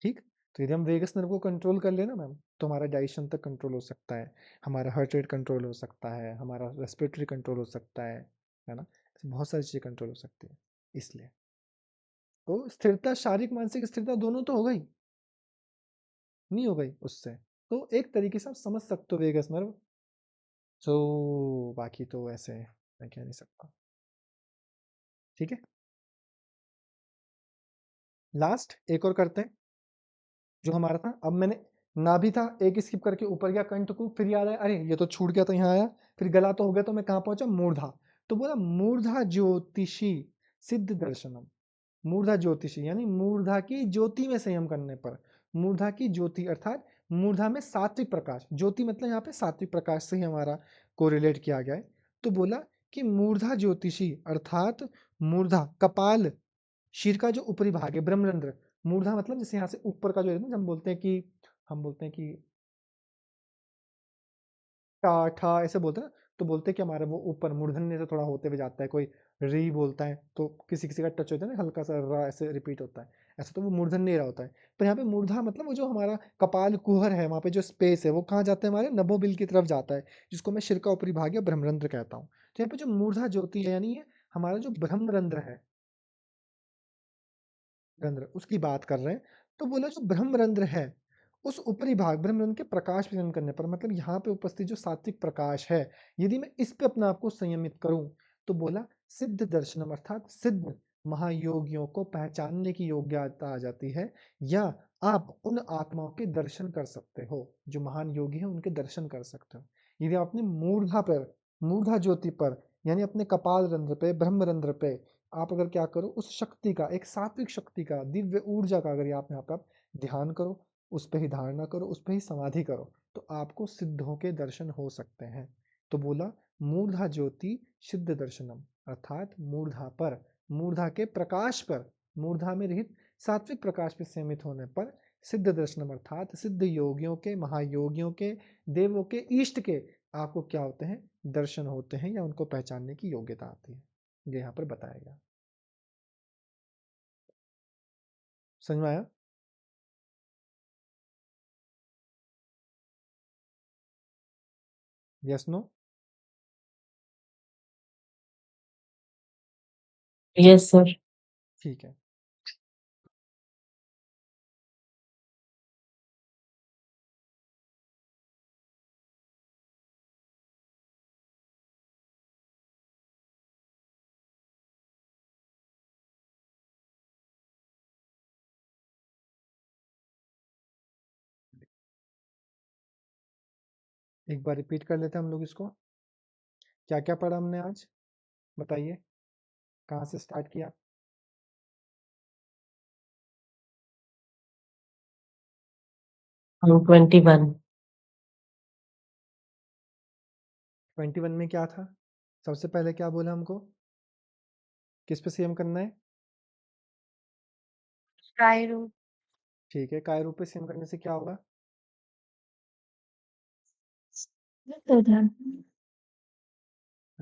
Speaker 1: ठीक, तो यदि हम वेगस नर्व को कंट्रोल कर लेना मैम, तो हमारा डाइजेशन तक कंट्रोल हो सकता है, हमारा हार्ट रेट कंट्रोल हो सकता है, हमारा रेस्पिरेटरी कंट्रोल हो सकता है ना, ऐसी बहुत सारी चीज़ें कंट्रोल हो सकती है। इसलिए तो स्थिरता, शारीरिक मानसिक स्थिरता दोनों तो हो गई, नहीं हो गई उससे, तो एक तरीके से आप समझ सकते हो वेगस नर्व। तो बाकी तो ऐसे मैं कह नहीं सकता। ठीक है, लास्ट एक और करते हैं, जो हमारा था। अब मैंने नाभि था, एक स्किप करके ऊपर गया कंठकू, फिर याद आया अरे ये तो छूट गया, तो यहाँ आया, फिर गला तो हो गया, तो मैं कहाँ पहुंचा, मूर्धा। तो बोला मूर्धा ज्योतिषी सिद्ध दर्शनम। मूर्धा ज्योतिषी यानी मूर्धा की ज्योति में संयम करने पर, मूर्धा की ज्योति अर्थात मूर्धा में सात्विक प्रकाश, ज्योति मतलब यहाँ पे सात्विक प्रकाश से ही हमारा कोरिलेट किया गया है। तो बोला कि मूर्धा ज्योतिषी अर्थात मूर्धा कपाल, शीर का जो ऊपरी भाग है, ब्रह्मरंध्र। मूर्धा मतलब जैसे यहाँ से ऊपर का जो है ना, जब हम बोलते हैं कि टा ठा ऐसे बोलते हैं ना, तो बोलते हैं कि हमारा वो ऊपर मूर्धन्य से थोड़ा होते हुए जाता है। कोई री बोलता है तो किसी किसी का टच होता है ना, हल्का सा रा ऐसे रिपीट होता है, ऐसा तो वो मूर्धन्य रहा होता है। पर यहाँ पे मूर्धा मतलब वो जो हमारा कपाल कुहर है, वहाँ पे जो स्पेस है वो कहाँ जाता है, हमारे नभोबिल की तरफ जाता है, जिसको मैं शिर का ऊपरी भाग या ब्रह्मरंध्र कहता हूँ। तो यहाँ पे जो मूर्धा ज्योति है यानी ये हमारा जो ब्रह्मरंध्र है, रंध्र उसकी बात कर रहे हैं। तो बोला जो ब्रह्मरंध्र है उस ऊपरी भाग ब्रह्मरंध्र के प्रकाश विजन करने पर, मतलब यहाँ पे उपस्थित जो सात्विक प्रकाश है, यदि मैं इस पे अपने आप को संयमित करूं, तो बोला सिद्ध दर्शनम अर्थात सिद्ध महायोगियों को पहचानने की योग्यता आ जाती है, या आप उन आत्माओं के दर्शन कर सकते हो, जो महान योगी हैं उनके दर्शन कर सकते हो। यदि आपने मूर्धा पर, मूर्धा ज्योति पर यानी अपने कपाल रंध्र पे, ब्रह्मरंध्र पे आप अगर क्या करो, उस शक्ति का, एक सात्विक शक्ति का, दिव्य ऊर्जा का अगर आप यहाँ पर आप ध्यान करो, उस पर ही धारणा करो, उस पर ही समाधि करो, तो आपको सिद्धों के दर्शन हो सकते हैं। तो बोला मूर्धा ज्योति सिद्ध दर्शनम अर्थात मूर्धा पर, मूर्धा के प्रकाश पर, मूर्धा में रहित सात्विक प्रकाश पर सीमित होने पर सिद्ध दर्शनम अर्थात सिद्ध योगियों के, महायोगियों के, देवों के, इष्ट के आपको क्या होते हैं, दर्शन होते हैं, या उनको पहचानने की योग्यता आती है। ये यहाँ पर बताया गया। समझ में आया? Yes no?
Speaker 4: Yes sir.
Speaker 1: ठीक है। एक बार रिपीट कर लेते हैं हम लोग इसको। क्या क्या पढ़ा हमने आज, बताइए, कहाँ से स्टार्ट किया?
Speaker 4: हम 21।
Speaker 1: 21 में क्या था? सबसे पहले क्या बोला हमको, किस पे संयम करना है?
Speaker 2: काय रूप
Speaker 1: ठीक है, काय रूप पे संयम करने से क्या होगा? हाँ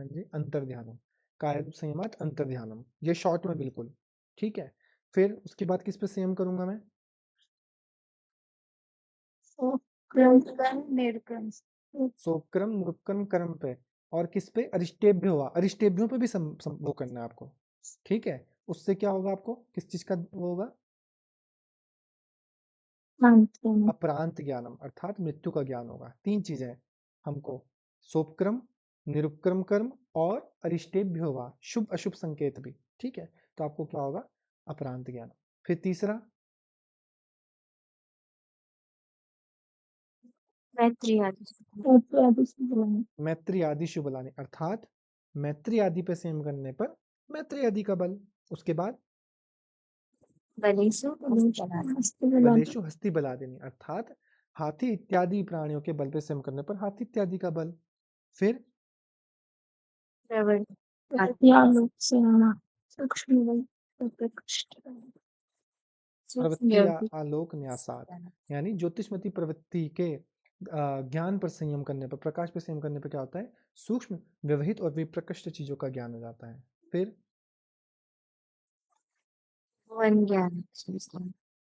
Speaker 1: जी, अंतर ध्यानम। काय रूप संयमात अंतर ध्यानम, ये शॉर्ट में बिल्कुल ठीक है। फिर उसके बाद किस पे संयम करूंगा मैं? सोपक्रम नृपक्रम कर्म पे, और किस पे, अरिष्टेभ्य हुआ, अरिष्टेभ्यों पे भी वो करना है आपको। ठीक है, उससे क्या होगा, आपको किस चीज का वो होगा, अपरांत ज्ञानम अर्थात मृत्यु का ज्ञान होगा। तीन चीजें हैं हमको, सोपक्रम, निरुपक्रम कर्म और अरिष्टेभ्य हुआ, शुभ अशुभ संकेत भी। ठीक है, तो आपको क्या होगा, अपरांत ज्ञान। फिर तीसरा मैत्री आदि शुभ लाने अर्थात मैत्री आदि पे संयम करने पर मैत्री आदि का बल। उसके बाद बलेशु हस्ती बला देनी अर्थात हाथी इत्यादि प्राणियों के बल पे संयम करने पर हाथी इत्यादि का बल। फिर प्रवृत्ति आलोक न्यासात यानी ज्योतिषमती प्रवृत्ति के ज्ञान पर संयम करने पर, प्रकाश पर संयम करने पर क्या होता है, सूक्ष्म व्यवहित और विप्रकृष्ट चीजों का ज्ञान हो जाता है। फिर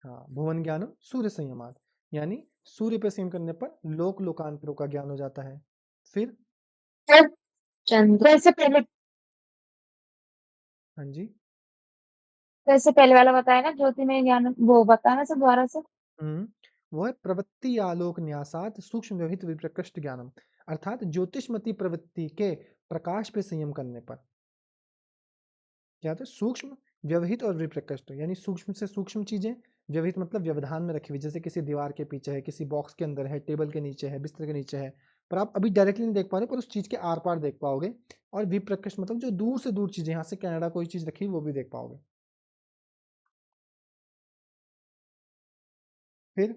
Speaker 1: हाँ, भुवन ज्ञानम सूर्य संयमात यानी सूर्य पे संयम करने पर लोक लोकांतरों का ज्ञान हो जाता है। फिर
Speaker 3: चंद्र से पहले,
Speaker 1: हाँ जी,
Speaker 3: वैसे पहले वाला बताया ना ज्योति में ज्ञान, वो बताना सब दोबारा से।
Speaker 1: वो है प्रवृत्ति आलोक न्यासात सूक्ष्म व्यवहित विप्रकृष्ट ज्ञानम अर्थात ज्योतिषमती प्रवृत्ति के प्रकाश पे संयम करने पर क्या होता है, सूक्ष्म व्यवहित और विप्रकृष्ट यानी सूक्ष्म से सूक्ष्म चीजें, व्यवहित मतलब व्यवधान में रखी हुई, जैसे किसी दीवार के पीछे है, किसी बॉक्स के अंदर है, टेबल के नीचे है, बिस्तर के नीचे है, पर आप अभी डायरेक्टली नहीं देख पा रहे, पर उस चीज के आर पार देख पाओगे। और विप्रकृष्ट मतलब जो दूर से दूर चीजें, यहाँ से कनाडा कोई चीज रखी वो भी देख पाओगे। फिर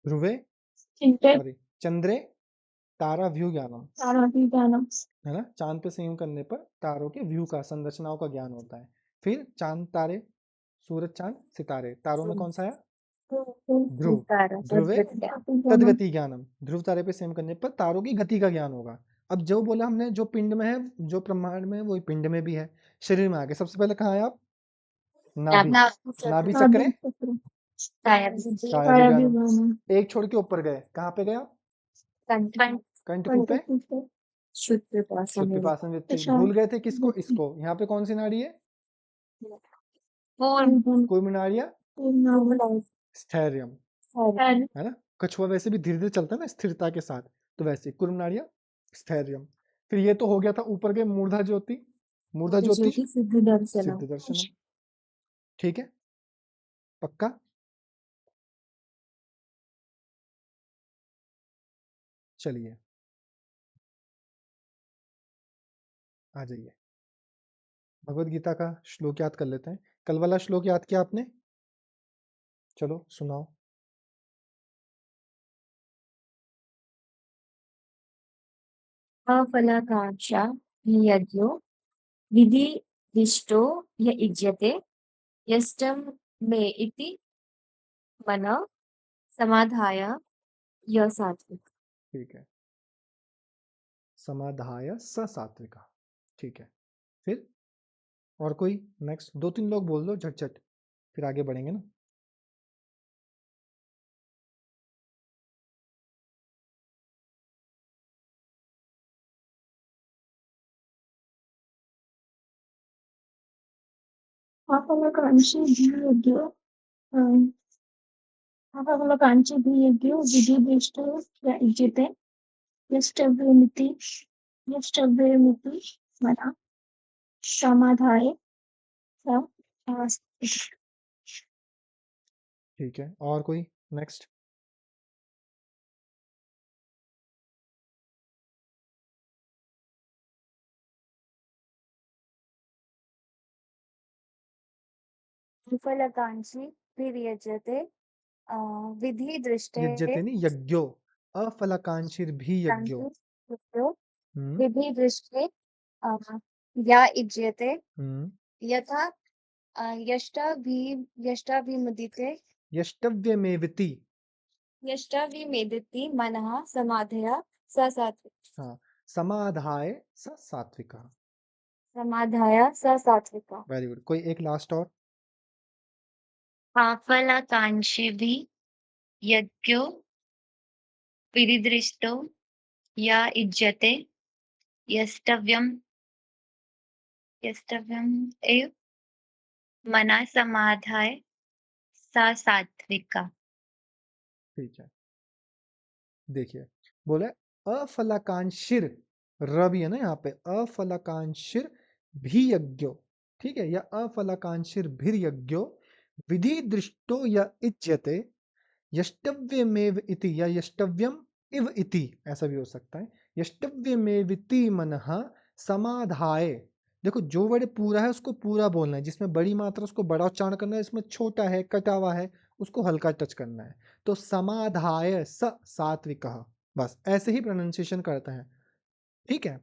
Speaker 1: ध्रुवे
Speaker 3: चिंते
Speaker 1: सॉरी चंद्रे तारा व्यू ज्ञानम,
Speaker 3: ताराभिज्ञानम
Speaker 1: है ना, चांद पे संयम करने पर तारों के व्यू का, संरचनाओं का ज्ञान होता है। फिर चांद तारे, सूरज चांद सितारे, तारों में कौन सा है? ध्रुव। ध्रुवे तदगति ज्ञानम, ध्रुव तारे पे संयम करने पर तारों की गति का ज्ञान होगा। अब जो बोला हमने, जो पिंड में है, जो ब्रह्मांड में है, वही पिंड में भी है। शरीर में आगे सबसे पहले कहाँ है आप? नाभि। नाभि चक्र है, काया विज्ञानम। एक छोड़ के ऊपर गए, कहाँ पे गए आप? कंठकूप है, शुक्तिपासन वृत्ति। भूल गए थे किसको? इसको। यहाँ पे कौन सी नाड़ी है? कुर्म नाड़ी या स्थैर्यम, है ना। कछुआ वैसे भी धीरे धीरे चलता है ना, स्थिरता के साथ, तो वैसे कुर्म नाड़ी या स्थैर्यम। फिर ये तो हो गया था, ऊपर गए मूर्धा ज्योति, मूर्धा ज्योतिष सिद्ध दर्शनम। ठीक है, पक्का? चलिए आ जाइए, भगवत गीता का श्लोक याद कर लेते हैं। कल वाला श्लोक याद किया आपने? चलो सुनाओ।
Speaker 5: अफलाकांक्षा यज्ञो विधिदिष्टो य इज्यते यष्टं मे इति मनः समाधाय य सात्विक।
Speaker 1: ठीक है, समाधाय स सात्विका। ठीक है, फिर और कोई नेक्स्ट? दो तीन लोग बोल दो झट, फिर आगे बढ़ेंगे ना।
Speaker 3: अफलाकांक्षी यज्ञो विधिदृष्टो य इज्यते यष्टव्यमिति मनः समाधाय स
Speaker 1: ठीक है, और कोई नेक्स्ट?
Speaker 5: विफलकांक्षी विर्यजते विधिदृष्टे
Speaker 1: यज्ञते नहीं, यज्ञो। अफलकांक्षिर्भी यज्ञो। हम्म
Speaker 5: विधिदृष्टे या इज्यते
Speaker 1: हम्म
Speaker 5: यथा यष्टाभिमुदिते
Speaker 1: यष्टव्यमेवति।
Speaker 5: यष्टाभिमेदिति मनः समाधया स सात्विक।
Speaker 1: हाँ, समाधाय स सात्विका।
Speaker 5: समाधाय स सात्विका।
Speaker 1: Very good. कोई एक लास्ट और?
Speaker 5: आफलाकांक्षिभिः यज्ञो विधिदृष्टो या इज्यते यष्टव्यम् एव मनः समाधाय सा सात्विका।
Speaker 1: ठीक है, देखिए, बोले अफलकांशिर, र भी है ना यहाँ पे, अफलकांशिर भी यज्ञो। ठीक है, या अफलकांशिर भीर यज्ञो विधि दृष्टो या इज्यते यष्टव्यमेव इति, या यष्टव्यम इव इति, ऐसा भी हो सकता है। यष्टव्यमेविति मनः समाधाय। देखो, जो वर्ड पूरा है उसको पूरा बोलना है, जिसमें बड़ी मात्रा उसको बड़ा उच्चारण करना है, इसमें छोटा है, कटा हुआ है, उसको हल्का टच करना है। तो समाधाय स सात्विकः, बस ऐसे ही प्रोनाउंसिएशन करते हैं। ठीक है,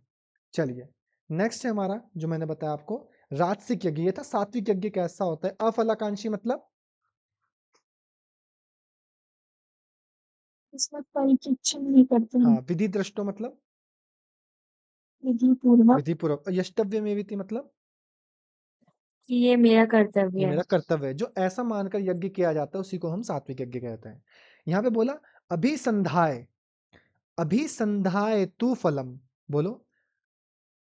Speaker 1: चलिए नेक्स्ट है हमारा, जो मैंने बताया आपको, राजसिक यज्ञ। ये था सात्विक यज्ञ कैसा होता है। अफलाकांक्षी मतलब
Speaker 3: इसमें परिचिक्षण नहीं करते हैं
Speaker 1: हाँ, विधि दृष्टो मतलब
Speaker 3: विधिपूर्वक
Speaker 1: विधि पूर्वक। और यष्टव्यमेविति मतलब
Speaker 5: कि ये मेरा
Speaker 1: ये
Speaker 5: कर्तव्य है।
Speaker 1: मेरा कर्तव्य है। जो ऐसा मानकर यज्ञ किया जाता है उसी को हम सात्विक यज्ञ कहते हैं। यहाँ पे बोला अभिसंधाय, अभिसंधाय तु फलम, बोलो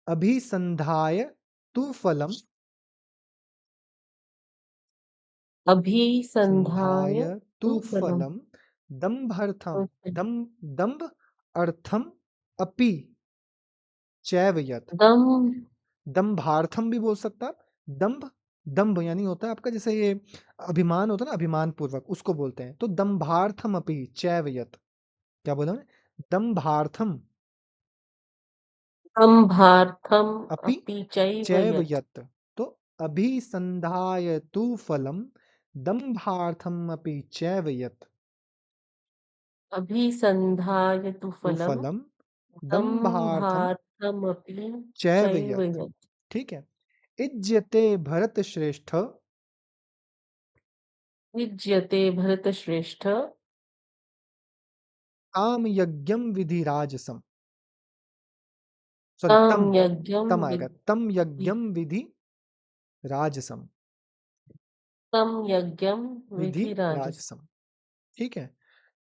Speaker 1: अभिसंधाय तु फलम,
Speaker 4: अभिसंधाय
Speaker 1: संधाय तु
Speaker 4: तु फलम
Speaker 1: फलम दम्भर्थम, दम्भ अर्थम अपि चैव यत्।
Speaker 4: दम
Speaker 1: दम्भार्थम भी बोल सकता आप। दम्भ, दम्भ यानी होता है आपका जैसे ये अभिमान होता है ना, अभिमान पूर्वक उसको बोलते हैं। तो दम्भार्थम अपि चैवयत, क्या बोला मैंने? दम्भार्थम
Speaker 4: दम्भार्थम
Speaker 1: अपि
Speaker 4: अपि चैव
Speaker 1: चैव
Speaker 4: यत्।
Speaker 1: यत्। तो अभिसंधाय तु फलम दम्भार्थम अपि चैव यत्।
Speaker 4: अभिसन्धाय तु
Speaker 1: तु
Speaker 4: फलम
Speaker 1: फलम दम्भार्थम
Speaker 4: दम्भार्थमपि
Speaker 1: चैव
Speaker 4: चैव
Speaker 1: यत्।
Speaker 4: यत्।
Speaker 1: ठीक है। इज्यते भरत श्रेष्ठ
Speaker 4: विज्यते भरतश्रेष्ठ
Speaker 1: काम यज्ञम विधि राजसम। सॉरी
Speaker 4: तां
Speaker 1: तम,
Speaker 4: यज्ञं
Speaker 1: तम आएगा, तम
Speaker 4: विद्धि
Speaker 1: यज्ञम विधि राजसम,
Speaker 4: तं यज्ञं
Speaker 1: विधि
Speaker 4: विधिराजसम्।
Speaker 1: राजसम। ठीक है।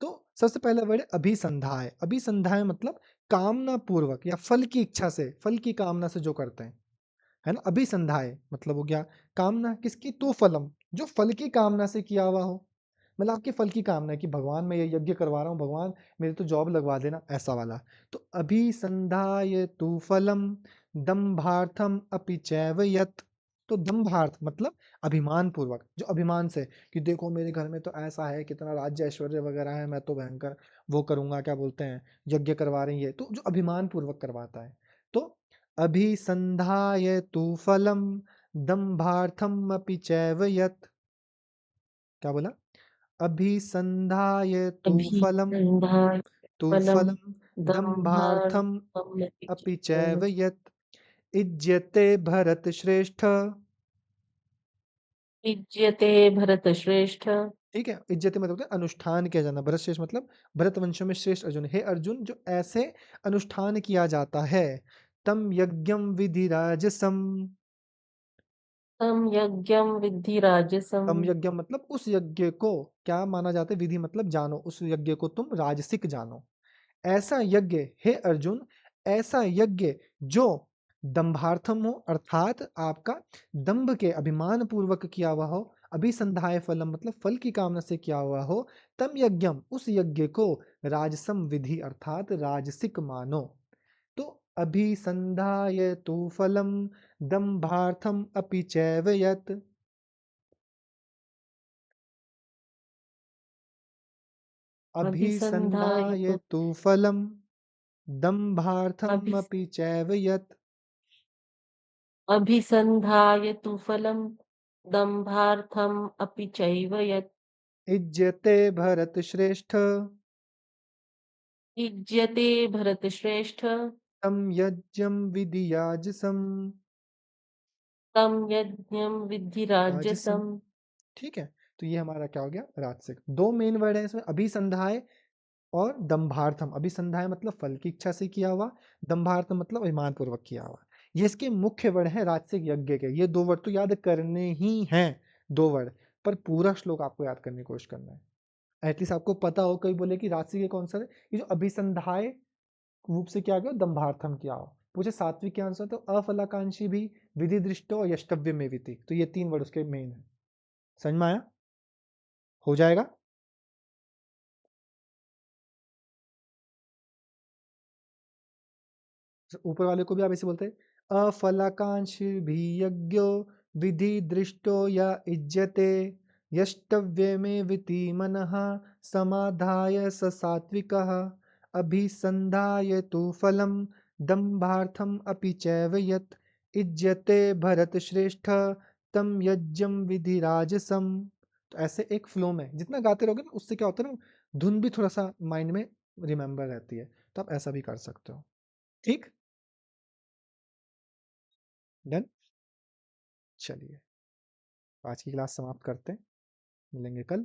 Speaker 1: तो सबसे पहला वर्ड है अभिसंधाय। अभिसंधाय मतलब कामना पूर्वक या फल की इच्छा से, फल की कामना से जो करते हैं, है ना। अभिसंधाय मतलब हो गया कामना किसकी? तो फलम, जो फल की कामना से किया हुआ हो। मतलब आपके फल की कामना है कि भगवान मैं ये यज्ञ करवा रहा हूँ, भगवान मेरे तो जॉब लगवा देना, ऐसा वाला। तो अभिसंधाय तु फलम दम्भार्थम अपि चैव यत्। तो दम्भार्थ मतलब अभिमान पूर्वक, जो अभिमान से कि देखो मेरे घर में तो ऐसा है, कितना राज्य ऐश्वर्य वगैरह है, मैं तो भयंकर वो करूंगा, क्या बोलते हैं, यज्ञ करवा रही है, तो जो अभिमान पूर्वक करवाता है। तो अभिसंधाय तु फलम दम्भार्थम अपि चैव यत्। क्या बोला? अभिसंधाय
Speaker 4: अभिसन्धाय
Speaker 1: तु
Speaker 4: फलं
Speaker 1: फलम दम्भार्थम
Speaker 4: दम्भार्थमपि
Speaker 1: अपि
Speaker 4: चैव
Speaker 1: चैव यत्। इज्यते भरत श्रेष्ठ।
Speaker 4: युज्यते भरतश्रेष्ठ।
Speaker 1: ठीक है। इज्जत मतलब होता है अनुष्ठान किया जाना। भरत श्रेष्ठ मतलब भरत वंशों में श्रेष्ठ अर्जुन। हे अर्जुन, जो ऐसे अनुष्ठान किया जाता है, तम यज्ञम विधि राजसम।
Speaker 4: तं यज्ञं विद्धि राजसम्।
Speaker 1: तम यज्ञ मतलब उस यज्ञ को क्या माना जाता है? विधि मतलब जानो, उस यज्ञ को तुम राजसिक जानो। ऐसा यज्ञ हे अर्जुन, ऐसा यज्ञ जो दंभार्थम हो, अर्थात आपका दंभ के अभिमान पूर्वक किया हुआ हो। अभिसंधाय फलम मतलब फल की कामना से किया हुआ हो। तम यज्ञम उस यज्ञ को राजसम विधि अर्थात राजसिक मानो। तो अभिसंधाय तु फलम दंभार्थम अपि चैव यत्।
Speaker 4: अभिसन्धाय
Speaker 1: अभिसंधाय
Speaker 4: तु
Speaker 1: तु फलम दंभार्थम
Speaker 4: अभि
Speaker 1: अपि चैव यत्।
Speaker 4: अभिसन्धाय तु फलं दम्भार्थम् अपि चैव यत्।
Speaker 1: इज्यते भरत श्रेष्ठ
Speaker 4: युज्यते भरतश्रेष्ठ।
Speaker 1: तं यज्ञं विधियाजसं।
Speaker 4: तं यज्ञं विद्धि
Speaker 1: राजसम।
Speaker 4: राजसम्।
Speaker 1: ठीक है। तो ये हमारा क्या हो गया? राजसिक। दो मेन वर्ड है इसमें, अभिसंधाय और दंभार्थम। अभिसंधाय मतलब फल की इच्छा से किया हुआ, दंभार्थम मतलब अभिमान पूर्वक किया हुआ। ये इसके मुख्य वर्ड है राजसिक यज्ञ के। ये दो वर्ड तो याद करने ही हैं, दो वर्ड, पर पूरा श्लोक आपको याद करने की कोशिश करना है। एटलीस्ट आपको पता हो, कहीं बोले कि राजसिक ये कौन सा है, ये जो अभिसंधाय रूप से क्या गया? दंभार्थम किया हो। पूछे सात्विक क्या आंसर, तो अफलाकांक्षी भी विधि दृष्टो यष्टव्य में विधि। तो ये तीन वर्ड उसके मेन है। समझ में आया? हो जाएगा। ऊपर वाले को भी आप ऐसे बोलते हैं, अफलाकांक्षी भी यज्ञो विधि दृष्टो या इज्यते यष्टव्य में विति मनः समाधाय स सात्विकः अभिसंधाय तु फलम दंभार्थम अपि चैव यत् इज्यते भरत श्रेष्ठ तम यज्ञम विधि राजसम। तो ऐसे एक फ्लो में जितना गाते रहोगे ना, उससे क्या होता है ना, धुन भी थोड़ा सा माइंड में रिमेम्बर रहती है। तो आप ऐसा भी कर सकते हो। ठीक। डन। चलिए आज की क्लास समाप्त करते हैं, मिलेंगे कल।